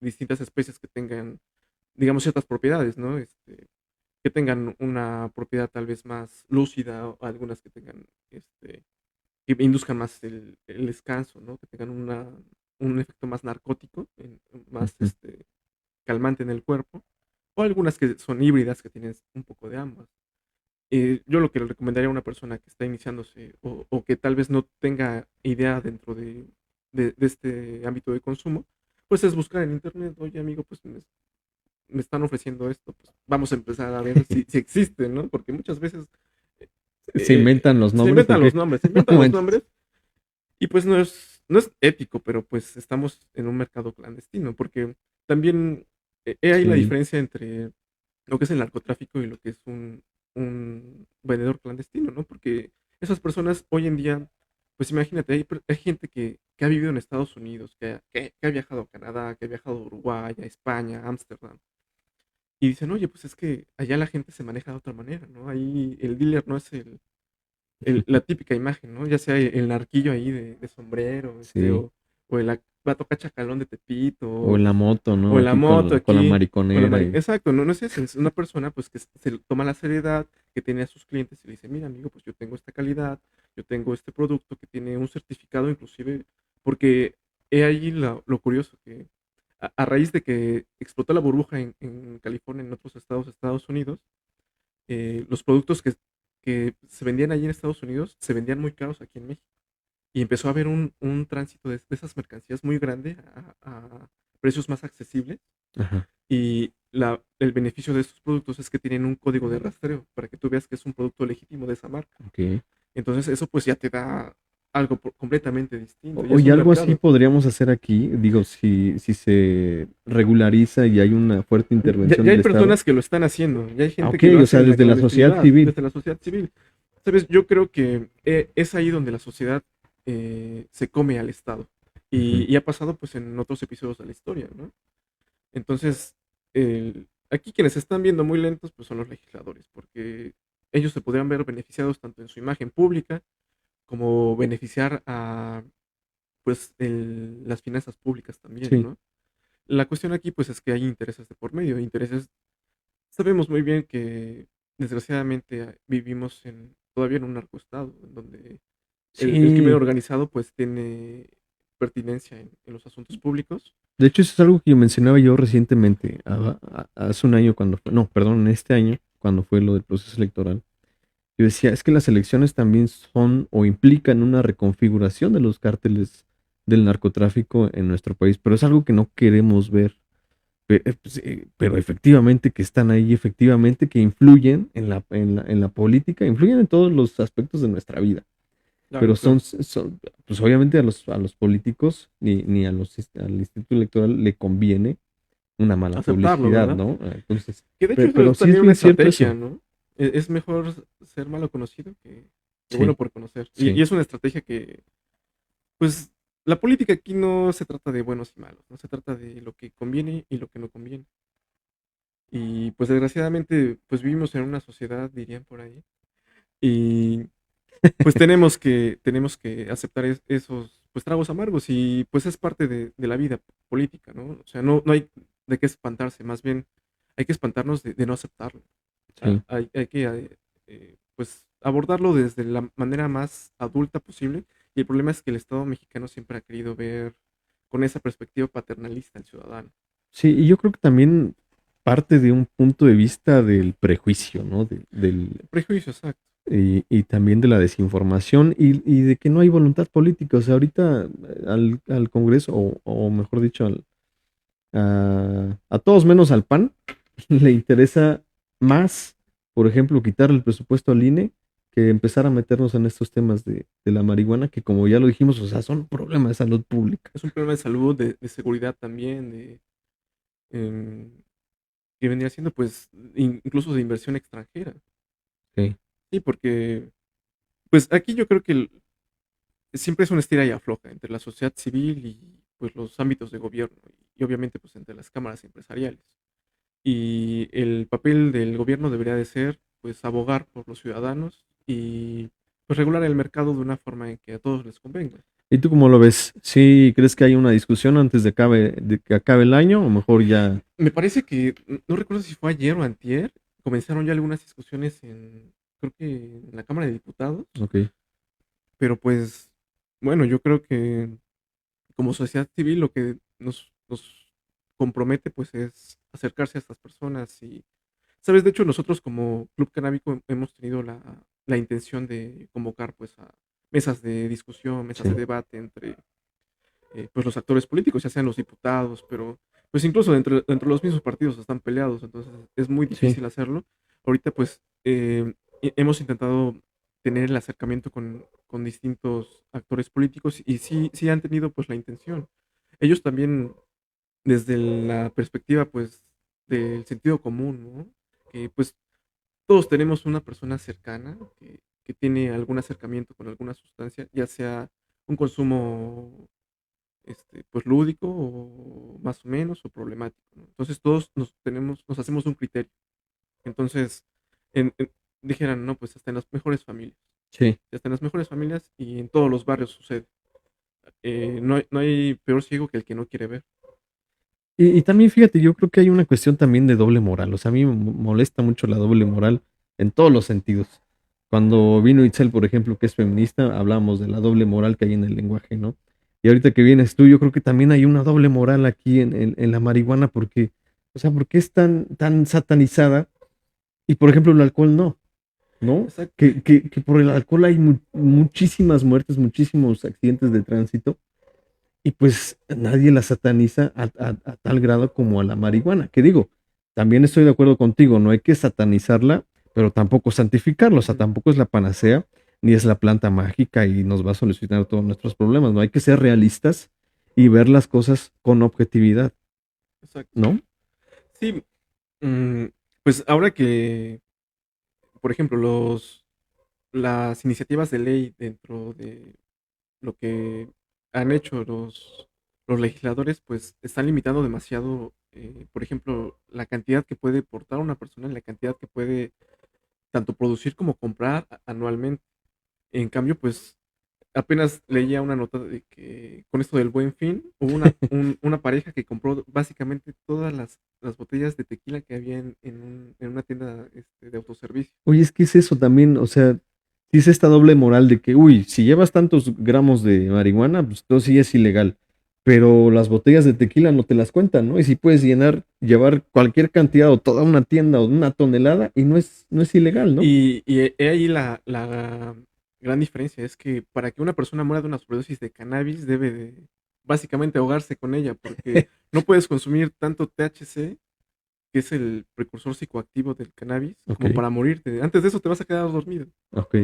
distintas especies que tengan, digamos, ciertas propiedades, ¿no? Que tengan una propiedad tal vez más lúcida, o algunas que tengan, que induzcan más el descanso, ¿no? Que tengan un efecto más narcótico, más ujú. calmante en el cuerpo, o algunas que son híbridas que tienen un poco de ambas. Yo lo que le recomendaría a una persona que está iniciándose o que tal vez no tenga idea dentro de este ámbito de consumo, pues es buscar en internet, oye amigo, pues me están ofreciendo esto, pues vamos a empezar a ver si existe, ¿no? Porque muchas veces Se inventan los se nombres, ¿o inventan los qué? nombres, se inventan No los manches. nombres y pues no es ético, pero pues estamos en un mercado clandestino, porque también he ahí la Sí, diferencia entre lo que es el narcotráfico y lo que es un vendedor clandestino, ¿no? Porque esas personas hoy en día, pues imagínate, hay gente que ha vivido en Estados Unidos, que ha viajado a Canadá, que ha viajado a Uruguay, a España, a Ámsterdam, y dicen, oye, pues es que allá la gente se maneja de otra manera, ¿no? Ahí el dealer no es la típica imagen, ¿no? Ya sea el narquillo ahí de sombrero, sí. o el vato cachacalón de Tepito, O en la moto, o ¿no? en la Aquí moto con la aquí, mariconera exacto, no, no es eso, es una persona pues que se toma la seriedad, que tiene a sus clientes y le dice, mira amigo, pues yo tengo esta calidad, yo tengo este producto que tiene un certificado inclusive, porque he ahí lo curioso, que a raíz de que explotó la burbuja en California, en otros estados de Estados Unidos, los productos que se vendían allí en Estados Unidos se vendían muy caros aquí en México. Y empezó a haber un tránsito de esas mercancías muy grande a precios más accesibles. Ajá, Y el beneficio de estos productos es que tienen un código de rastreo para que tú veas que es un producto legítimo de esa marca. ok. Entonces eso pues ya te da algo completamente distinto. Ya es Oye, un algo así mercado. podríamos hacer aquí, digo, si se regulariza y hay una fuerte Ya, intervención ya hay del Estado. personas que lo están haciendo, ya hay Ah, gente ok, que lo o hace sea, en la desde la sociedad clandestinidad, civil. desde la sociedad civil. Sabes, yo creo que es ahí donde la sociedad se come al Estado. Ujú, Y ha pasado pues en otros episodios de la historia, ¿no? Entonces, aquí quienes están viendo muy lentos pues son los legisladores, porque ellos se podrían ver beneficiados tanto en su imagen pública como beneficiar a pues las finanzas públicas también, sí, ¿no? La cuestión aquí pues es que hay intereses de por medio, intereses. Sabemos muy bien que desgraciadamente vivimos todavía en un narcoestado, en donde el crimen sí. organizado pues tiene pertinencia en los asuntos públicos. De hecho, eso es algo que mencionaba yo recientemente, hace un año cuando fue, no, perdón, este año, cuando fue lo del proceso electoral. Yo decía, es que las elecciones también son o implican una reconfiguración de los cárteles del narcotráfico en nuestro país, pero es algo que no queremos ver. Pues, pero efectivamente que están ahí, efectivamente que influyen en la política, influyen en todos los aspectos de nuestra vida. Claro, Pero claro. pues obviamente a los políticos ni a al Instituto Electoral le conviene una mala Aceptarlo, publicidad, ¿verdad? ¿no? Entonces, Que de hecho eso pero es sí es también una bien cierto estrategia, eso. ¿no? Es mejor ser malo conocido que bueno Sí, por conocer. Y sí, es una estrategia que, pues, la política aquí no se trata de buenos y malos, no se trata de lo que conviene y lo que no conviene. Y pues desgraciadamente, pues vivimos en una sociedad, dirían por ahí, y pues tenemos que aceptar esos pues tragos amargos y pues es parte de la vida política, ¿no? O sea, no hay de qué espantarse, más bien hay que espantarnos de no aceptarlo. sí. Hay que pues abordarlo desde la manera más adulta posible y el problema es que el Estado mexicano siempre ha querido ver con esa perspectiva paternalista al ciudadano. Sí, y yo creo que también parte de un punto de vista del prejuicio, ¿no? Prejuicio, exacto. Y también de la desinformación y de que no hay voluntad política. O sea, ahorita al Congreso, o mejor dicho, a todos menos al PAN, le interesa más, por ejemplo, quitar el presupuesto al INE que empezar a meternos en estos temas de la marihuana, que como ya lo dijimos, o sea, son problemas de salud pública. Es un problema de salud, de seguridad también, em, que vendría siendo pues incluso de inversión extranjera. Sí, Sí, porque pues aquí yo creo que siempre es una estira y afloja entre la sociedad civil y pues los ámbitos de gobierno y obviamente pues entre las cámaras empresariales. Y el papel del gobierno debería de ser pues abogar por los ciudadanos y pues regular el mercado de una forma en que a todos les convenga. ¿y tú cómo lo ves? ¿Sí crees que hay una discusión antes de que acabe el año o mejor ya? Me parece que, no recuerdo si fue ayer o antier, comenzaron ya algunas discusiones creo que en la Cámara de Diputados, Ok, pero pues, bueno, yo creo que como sociedad civil lo que nos compromete pues es acercarse a estas personas y, sabes, de hecho nosotros como Club Canábico hemos tenido la intención de convocar pues a mesas de discusión, mesas de sí, debate entre pues los actores políticos, ya sean los diputados, pero pues incluso dentro de los mismos partidos están peleados, entonces es muy sí. difícil hacerlo. Ahorita pues hemos intentado tener el acercamiento con distintos actores políticos y sí, sí han tenido pues la intención. Ellos también desde la perspectiva pues del sentido común, ¿no? Que pues todos tenemos una persona cercana que tiene algún acercamiento con alguna sustancia, ya sea un consumo pues lúdico o más o menos o problemático, ¿no? Entonces todos nos hacemos un criterio. Entonces, dijeran, no, pues hasta en las mejores familias, Sí. hasta en las mejores familias y en todos los barrios sucede. No hay peor ciego que el que no quiere ver. Y también fíjate, yo creo que hay una cuestión también de doble moral. O sea, a mí me molesta mucho la doble moral en todos los sentidos. Cuando vino Itzel, por ejemplo, que es feminista, hablamos de la doble moral que hay en el lenguaje, ¿no? Y ahorita que vienes tú, yo creo que también hay una doble moral aquí en la marihuana, porque, o sea, ¿por qué es tan satanizada? Y por ejemplo, el alcohol no, ¿no? Exacto. Que por el alcohol hay muchísimas muertes, muchísimos accidentes de tránsito y pues nadie la sataniza a tal grado como a la marihuana. Que digo, también estoy de acuerdo contigo, no hay que satanizarla, pero tampoco santificarla. O sea, Ujú. tampoco es la panacea, ni es la planta mágica y nos va a solucionar todos nuestros problemas. No hay que ser realistas y ver las cosas con objetividad, Exacto. ¿no? Sí, mm, pues ahora que, por ejemplo, las iniciativas de ley dentro de lo que han hecho los legisladores, pues están limitando demasiado, por ejemplo, la cantidad que puede portar una persona, la cantidad que puede tanto producir como comprar anualmente. En cambio, pues apenas leía una nota de que con esto del Buen Fin, hubo una pareja que compró básicamente todas las botellas de tequila que había en una tienda de autoservicio. Oye, es que es eso también, o sea, si es esta doble moral de que, uy, si llevas tantos gramos de marihuana, pues entonces sí es ilegal, pero las botellas de tequila no te las cuentan, ¿no? Y si puedes llevar cualquier cantidad o toda una tienda o una tonelada y no es ilegal, ¿no? Y he ahí la gran diferencia, es que para que una persona muera de una sobredosis de cannabis debe básicamente ahogarse con ella, porque no puedes consumir tanto THC, que es el precursor psicoactivo del cannabis, Ok, como para morirte. Antes de eso te vas a quedar dormido. ok.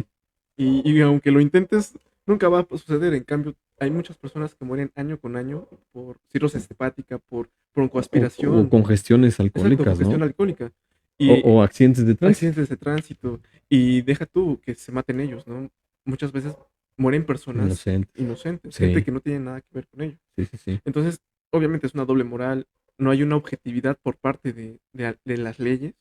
Y aunque lo intentes, nunca va a suceder. En cambio, hay muchas personas que mueren año con año por cirrosis hepática, por O broncoaspiración, congestiones exacto, alcohólicas, congestión ¿no? alcohólica y O accidentes de tránsito. accidentes de tránsito. Y deja tú que se maten ellos, ¿no? Muchas veces mueren personas Inocentes. inocentes, gente Sí, que no tiene nada que ver con ello. sí, sí, sí. Entonces, obviamente es una doble moral, no hay una objetividad por parte de las leyes.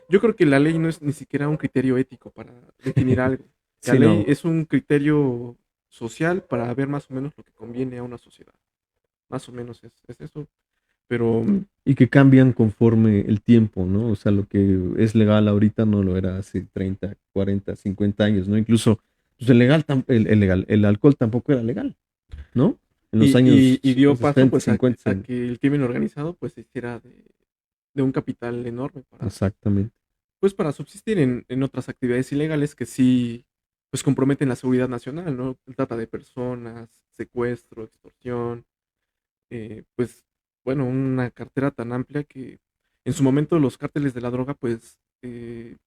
Yo creo que la ley no es ni siquiera un criterio ético para definir algo. La Sí, ley no. es un criterio social para ver más o menos lo que conviene a una sociedad. Más o menos es eso. Pero Y que cambian conforme el tiempo, ¿no? O sea, lo que es legal ahorita no lo era hace 30, 40, 50 años, ¿no? Incluso pues, el alcohol tampoco era legal, ¿no? En los y años dio paso 60, pues 50, a que el crimen organizado pues se hiciera de un capital enorme exactamente. pues para subsistir en otras actividades ilegales que sí, pues comprometen la seguridad nacional, ¿no? Trata de personas, secuestro, extorsión, pues bueno, una cartera tan amplia que en su momento los cárteles de la droga pues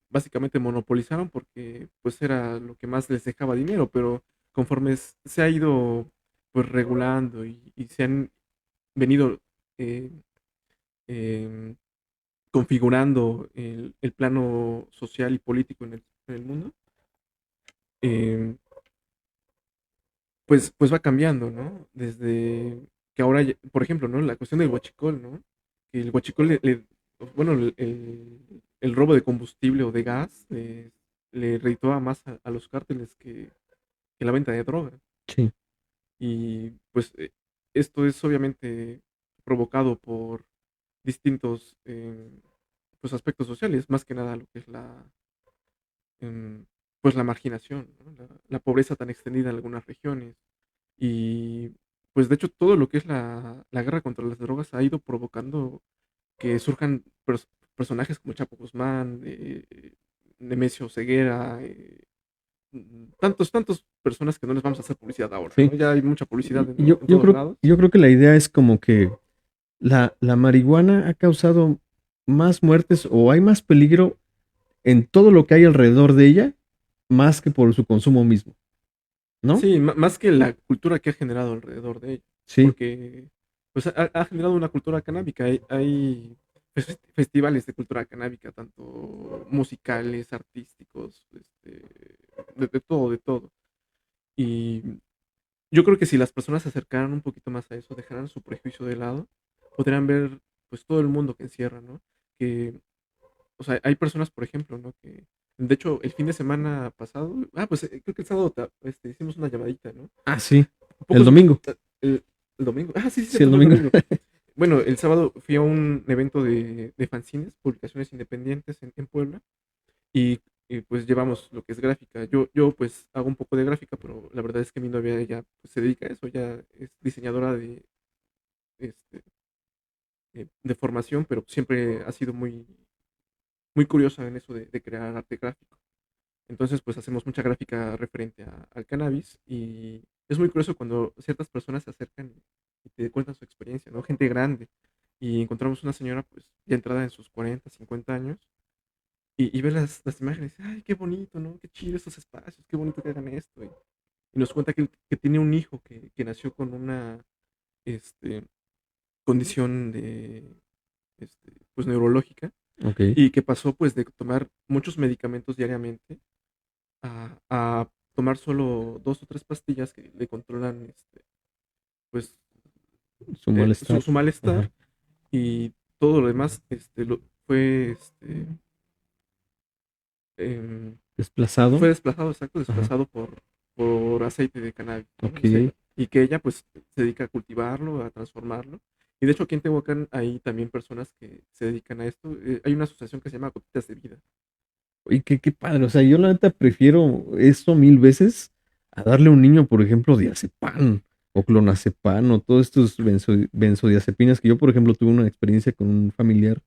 básicamente monopolizaron porque pues era lo que más les dejaba dinero, pero conforme se ha ido pues regulando y se han venido eh, em, configurando el plano social y político en el mundo, eh, pues va cambiando, ¿no? Desde que ahora, por ejemplo, ¿no? La cuestión del huachicol, ¿no? Que el huachicol, bueno, el robo de combustible o de gas le redituaba más a los cárteles que la venta de droga. Sí, Y pues esto es obviamente provocado por distintos pues aspectos sociales, más que nada lo que es em, pues la marginación, ¿no? La pobreza tan extendida en algunas regiones. Y pues de hecho todo lo que es la guerra contra las drogas ha ido provocando que surjan personajes como Chapo Guzmán, Nemesio Ceguera, tantos personas que no les vamos a hacer publicidad ahora, ¿no? sí. Ya hay mucha publicidad Y yo, en yo todos creo, lados. yo creo que la idea es como que la marihuana ha causado más muertes o hay más peligro en todo lo que hay alrededor de ella, más que por su consumo mismo, ¿no? Sí, más que la cultura que ha generado alrededor de ella, Sí, porque pues ha generado una cultura canábica. Hay festivales de cultura canábica, tanto musicales, artísticos, de todo, de todo. Y yo creo que si las personas se acercaran un poquito más a eso, dejaran su prejuicio de lado, podrían ver pues todo el mundo que encierra, ¿no? Que, o sea, hay personas, por ejemplo, ¿no? Que, de hecho, el fin de semana pasado, pues creo que el sábado hicimos una llamadita, ¿no? ah, sí, el Pocos, domingo, el, el domingo, sí, sí, sí, el cierto, fue el domingo. domingo. Bueno, el sábado fui a un evento de fanzines, publicaciones independientes en Puebla, y, pues llevamos lo que es gráfica. Yo pues hago un poco de gráfica, pero la verdad es que mi novia ella pues, se dedica a eso, ya es diseñadora este, de formación, pero siempre ha sido muy curiosa en eso de crear arte gráfico. Entonces, pues hacemos mucha gráfica referente al cannabis y es muy curioso cuando ciertas personas se acercan y te cuentan su experiencia, ¿no? Gente grande. Y encontramos una señora, pues, ya entrada en sus 40 50 años y ve las imágenes. Ay, qué bonito, ¿no? Qué chido estos espacios, qué bonito que hagan esto. Y nos cuenta que tiene un hijo que nació con una este, condición pues, neurológica Ok, y que pasó, pues, de tomar muchos medicamentos diariamente a tomar solo 2 o 3 pastillas que le controlan, pues, su malestar. su Ajá. malestar y todo lo demás, fue, fue Desplazado. desplazado, exacto, Ajá. desplazado por aceite de cannabis, ¿no? Ok. Y que ella, pues, se dedica a cultivarlo, a transformarlo. Y de hecho, aquí en Tehuacán hay también personas que se dedican a esto. Hay una asociación que se llama Gotitas de Vida. Y qué padre. O sea, yo la neta prefiero eso mil veces a darle a un niño, por ejemplo, diazepam o clonazepam o todos estos benzodiazepinas que yo, por ejemplo, tuve una experiencia con un familiar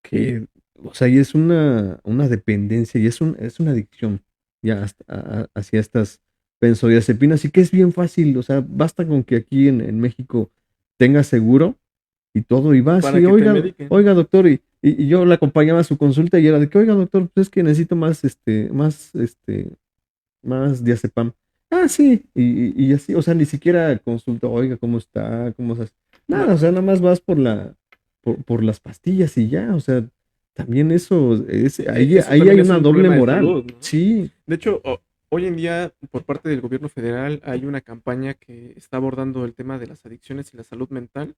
que, o sea, y es una dependencia y es una adicción ya hacia estas benzodiazepina, así que es bien fácil, o sea, basta con que aquí en México tenga seguro y todo, y va para así, que te oiga, mediquen. oiga, doctor, y yo la acompañaba a su consulta y era de que, oiga, doctor, pues es que necesito más diazepam. Ah, sí, y así, o sea, ni siquiera consulta, oiga, ¿cómo está? ¿Cómo se hace? No, Nada, o sea, nada más vas por las pastillas y ya, o sea, también eso, eso ahí hay también es una un doble problema de moral. salud, ¿no? Sí, De hecho, hoy en día, por parte del gobierno federal, hay una campaña que está abordando el tema de las adicciones y la salud mental.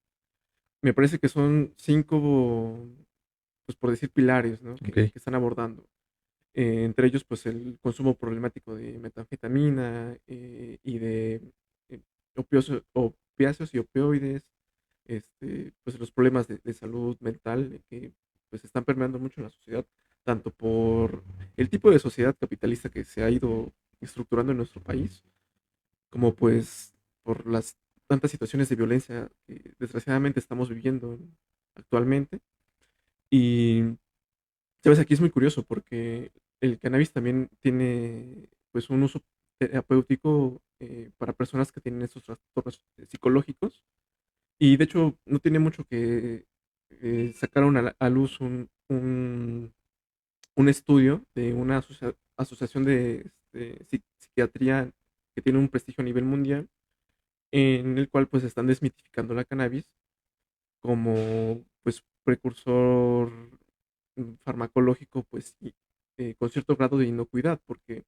Me parece que son 5, pues por decir, pilares, ¿no? ok. Que están abordando. Entre ellos, pues el consumo problemático de metanfetamina y de eh, opiáceos y opioides, pues los problemas de salud mental que pues están permeando mucho en la sociedad, tanto por el tipo de sociedad capitalista que se ha ido estructurando en nuestro país, como pues por las tantas situaciones de violencia que desgraciadamente estamos viviendo actualmente. Y sabes, aquí es muy curioso porque el cannabis también tiene pues un uso terapéutico para personas que tienen estos trastornos psicológicos, y de hecho no tiene mucho que sacaron a luz un estudio de una asociación de psiquiatría que tiene un prestigio a nivel mundial, en el cual pues están desmitificando la cannabis como pues precursor farmacológico, pues con cierto grado de inocuidad, porque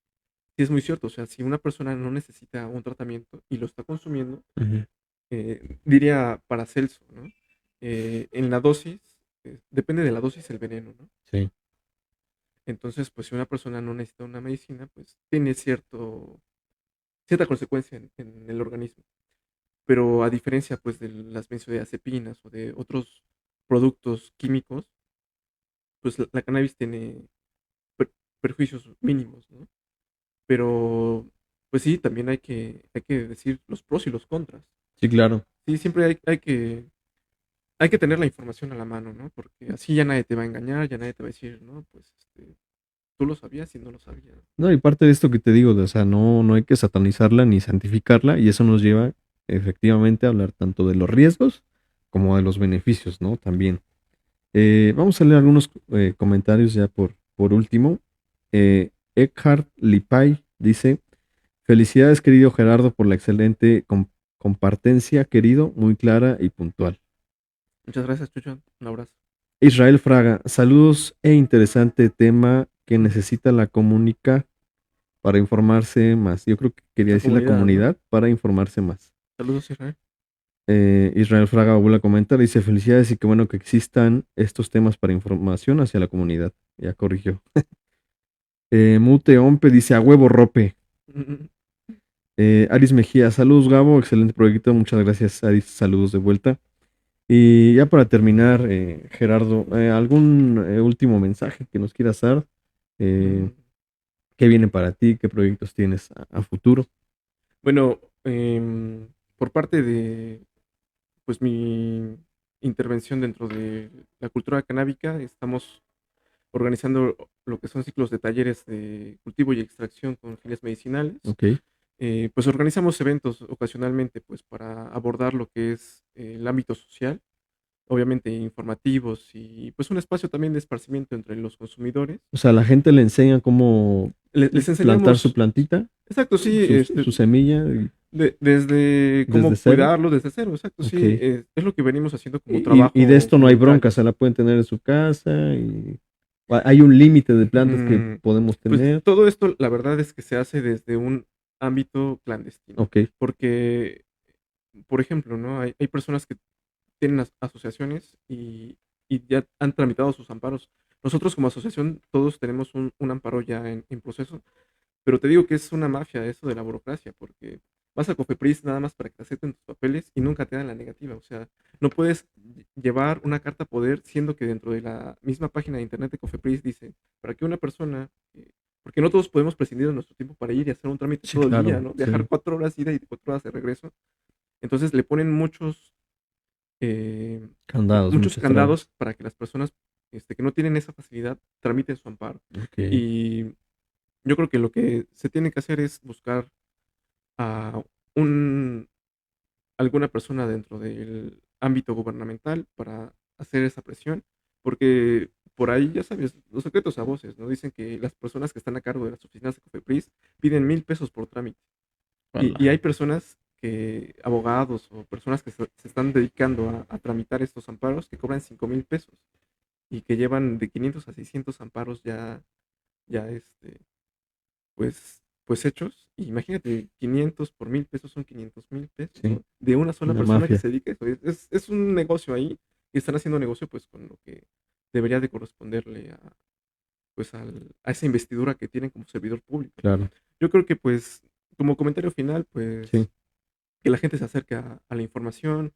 sí es muy cierto, o sea, si una persona no necesita un tratamiento y lo está consumiendo, Ujú. diría Paracelso, ¿no? En la dosis, depende de la dosis el veneno, ¿no? Sí, Entonces, pues si una persona no necesita una medicina, pues tiene cierta consecuencia en el organismo. Pero a diferencia, pues, de las benzodiazepinas o de otros productos químicos, pues la cannabis tiene per- perjuicios mínimos, ¿no? Pero, pues sí, también hay que decir los pros y los contras. sí, claro. Sí, siempre hay que tener la información a la mano, ¿no? Porque así ya nadie te va a engañar, ya nadie te va a decir, no, pues tú lo sabías y no lo sabías. No, y parte de esto que te digo, o sea, no hay que satanizarla ni santificarla, y eso nos lleva efectivamente a hablar tanto de los riesgos como de los beneficios, ¿no? También. Vamos a leer algunos comentarios ya por último. Eckhart Lipay dice: Felicidades, querido Gerardo, por la excelente compartencia, querido, muy clara y puntual. Muchas gracias, Chucho. Un abrazo. Israel Fraga, saludos e interesante tema que necesita la comunica para informarse más. Yo creo que quería La decir la comunidad, ¿no? comunidad para informarse más. Saludos, Israel. Israel Fraga vuelve a comentar, dice felicidades y qué bueno que existan estos temas para información hacia la comunidad. Ya corrigió. Mute Ompe dice a huevo rope. Aris Mejía, saludos Gabo, excelente proyecto, muchas gracias Aris, saludos de vuelta. Y ya para terminar, Gerardo, ¿algún último mensaje que nos quieras dar? Eh, Mm, ¿Qué viene para ti? ¿Qué proyectos tienes a futuro? Bueno, por parte de pues mi intervención dentro de la cultura canábica, estamos organizando lo que son ciclos de talleres de cultivo y extracción con fines medicinales. Ok. Pues organizamos eventos ocasionalmente pues para abordar lo que es el ámbito social, obviamente informativos, y pues un espacio también de esparcimiento entre los consumidores. O sea, la gente le enseña cómo Les plantar su enseñamos, plantita, exacto, sí, su semilla, desde desde cómo cero. cuidarlo desde cero, exacto, Ok. sí, es lo que venimos haciendo como Y de trabajo esto no hay bronca, comunitario. se la pueden tener en su casa y hay un límite de plantas que Mm, podemos pues tener. todo esto, la verdad es que se hace desde un ámbito clandestino, Ok, porque, por ejemplo, ¿no? Hay personas que tienen asociaciones y ya han tramitado sus amparos. Nosotros como asociación todos tenemos un amparo ya en proceso, pero te digo que es una mafia eso de la burocracia, porque vas a Cofepris nada más para que te acepten tus papeles y nunca te dan la negativa. O sea, no puedes llevar una carta poder, siendo que dentro de la misma página de internet de Cofepris dice, para que una persona, porque no todos podemos prescindir de nuestro tiempo para ir y hacer un trámite sí, todo el día, claro, ¿no? Viajar sí, 4 horas ida y 4 horas de regreso. Entonces le ponen eh, candados, muchos muchas trabas. candados para que las personas que no tienen esa facilidad tramiten su amparo. Ok, Y yo creo que lo que se tiene que hacer es buscar a un, alguna persona dentro del ámbito gubernamental para hacer esa presión, porque por ahí, ya sabes, los secretos a voces, ¿no? Dicen que las personas que están a cargo de las oficinas de Cofepris piden 1,000 pesos por trámite. Y hay Ala. personas que, abogados o personas que se están dedicando a tramitar estos amparos que cobran 5,000 pesos y que llevan de 500 a 600 amparos ya pues hechos. Y imagínate, 500 por 1,000 pesos son 500,000 pesos, Sí, ¿no? De una sola una persona que mafia. se dedique a eso. Es un negocio ahí y están haciendo negocio pues con lo que debería de corresponderle a esa investidura que tienen como servidor público. Claro. Yo creo que pues como comentario final, pues Sí. que la gente se acerque a la información.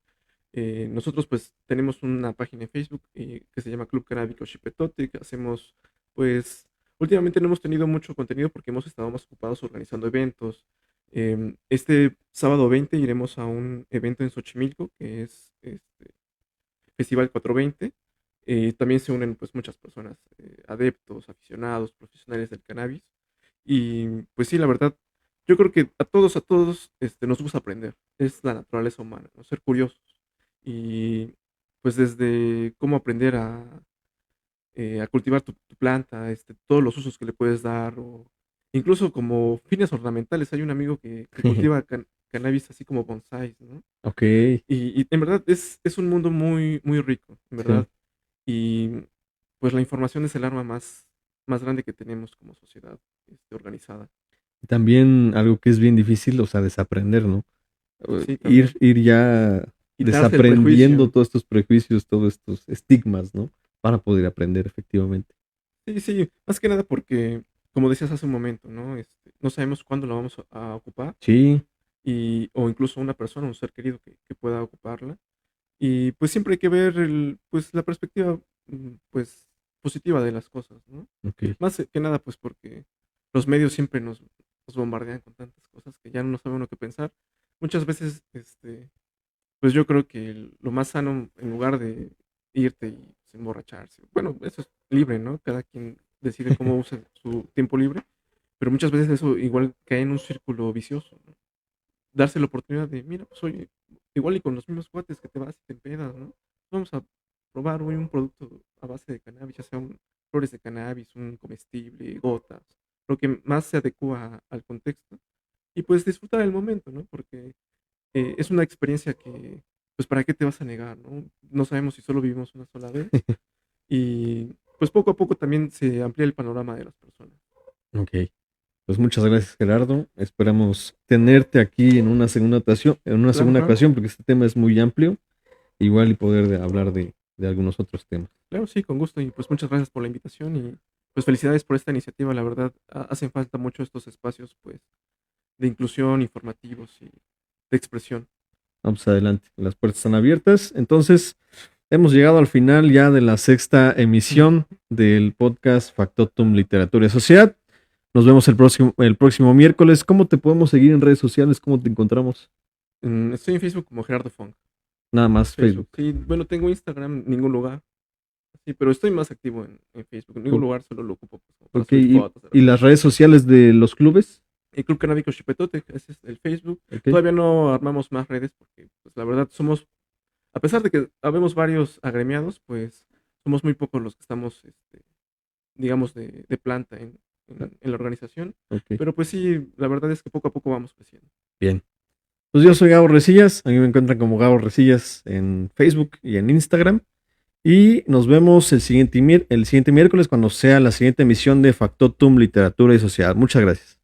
Nosotros pues tenemos una página en Facebook que se llama Club Canábico Xipetote, que hacemos pues últimamente no hemos tenido mucho contenido porque hemos estado más ocupados organizando eventos. Este sábado 20 iremos a un evento en Xochimilco que es Festival 420. También se unen pues muchas personas, adeptos, aficionados, profesionales del cannabis. Y pues sí, la verdad, yo creo que a todos nos gusta aprender. Es la naturaleza humana, ¿no? Ser curiosos. Y pues desde cómo aprender a cultivar tu planta, todos los usos que le puedes dar, o incluso como fines ornamentales. Hay un amigo que cultiva cannabis así como bonsáis, ¿no? Ok, Y en verdad es un mundo muy, muy rico, en sí. verdad. Y pues la información es el arma más grande que tenemos como sociedad organizada. También algo que es bien difícil, o sea, desaprender, ¿no? Sí, Ir, también. ir ya Quitarse el desaprendiendo prejuicio. todos estos prejuicios, todos estos estigmas, ¿no? Para poder aprender efectivamente. Sí, sí, más que nada porque, como decías hace un momento, ¿no? No sabemos cuándo lo vamos a ocupar, Sí, o incluso una persona, un ser querido que pueda ocuparla. Y pues siempre hay que ver pues la perspectiva pues positiva de las cosas, ¿no? ok. Más que nada pues porque los medios siempre nos bombardean con tantas cosas que ya no sabe uno qué pensar. Muchas veces, pues yo creo que lo más sano, en lugar de irte y pues, emborracharse, bueno, eso es libre, ¿no? Cada quien decide cómo usa su tiempo libre, pero muchas veces eso igual cae en un círculo vicioso, ¿no? Darse la oportunidad de, mira, pues oye, igual y con los mismos cuates que te vas y te empedas, ¿no? Vamos a probar hoy un producto a base de cannabis, ya sea flores de cannabis, un comestible, gotas, lo que más se adecua al contexto y pues disfrutar el momento, ¿no? Porque es una experiencia que, pues, ¿para qué te vas a negar, no? No sabemos si solo vivimos una sola vez y pues poco a poco también se amplía el panorama de las personas. Ok. Pues muchas gracias, Gerardo. Esperamos tenerte aquí en una Claro, segunda claro, ocasión, porque este tema es muy amplio, igual y poder hablar de algunos otros temas. claro, sí, con gusto y pues muchas gracias por la invitación y pues felicidades por esta iniciativa, la verdad, hacen falta mucho estos espacios pues de inclusión, informativos y de expresión. Vamos adelante, las puertas están abiertas. Entonces, hemos llegado al final ya de la sexta emisión del podcast Factotum Literatura y Sociedad. Nos vemos el próximo miércoles. ¿Cómo te podemos seguir en redes sociales? ¿Cómo te encontramos? Estoy en Facebook como Gerardo Funk, Nada más Facebook. Facebook. Sí, bueno, tengo Instagram, ningún lugar. Sí, pero estoy más activo en Facebook. En ningún O- lugar solo lo ocupo pues, como para ok, subir fotos de y las repente. redes sociales de los clubes? El Club Canábico Xipetote, ese es el Facebook. Ok, Todavía no armamos más redes porque, pues, la verdad, a pesar de que habemos varios agremiados, pues somos muy pocos los que estamos, digamos, de planta en la organización. ok, Pero pues sí, la verdad es que poco a poco vamos creciendo. bien. Pues yo soy Gabo Resillas, a mí me encuentran como Gabo Resillas en Facebook y en Instagram. Y nos vemos el siguiente miércoles cuando sea la siguiente emisión de Factotum Literatura y Sociedad. Muchas gracias.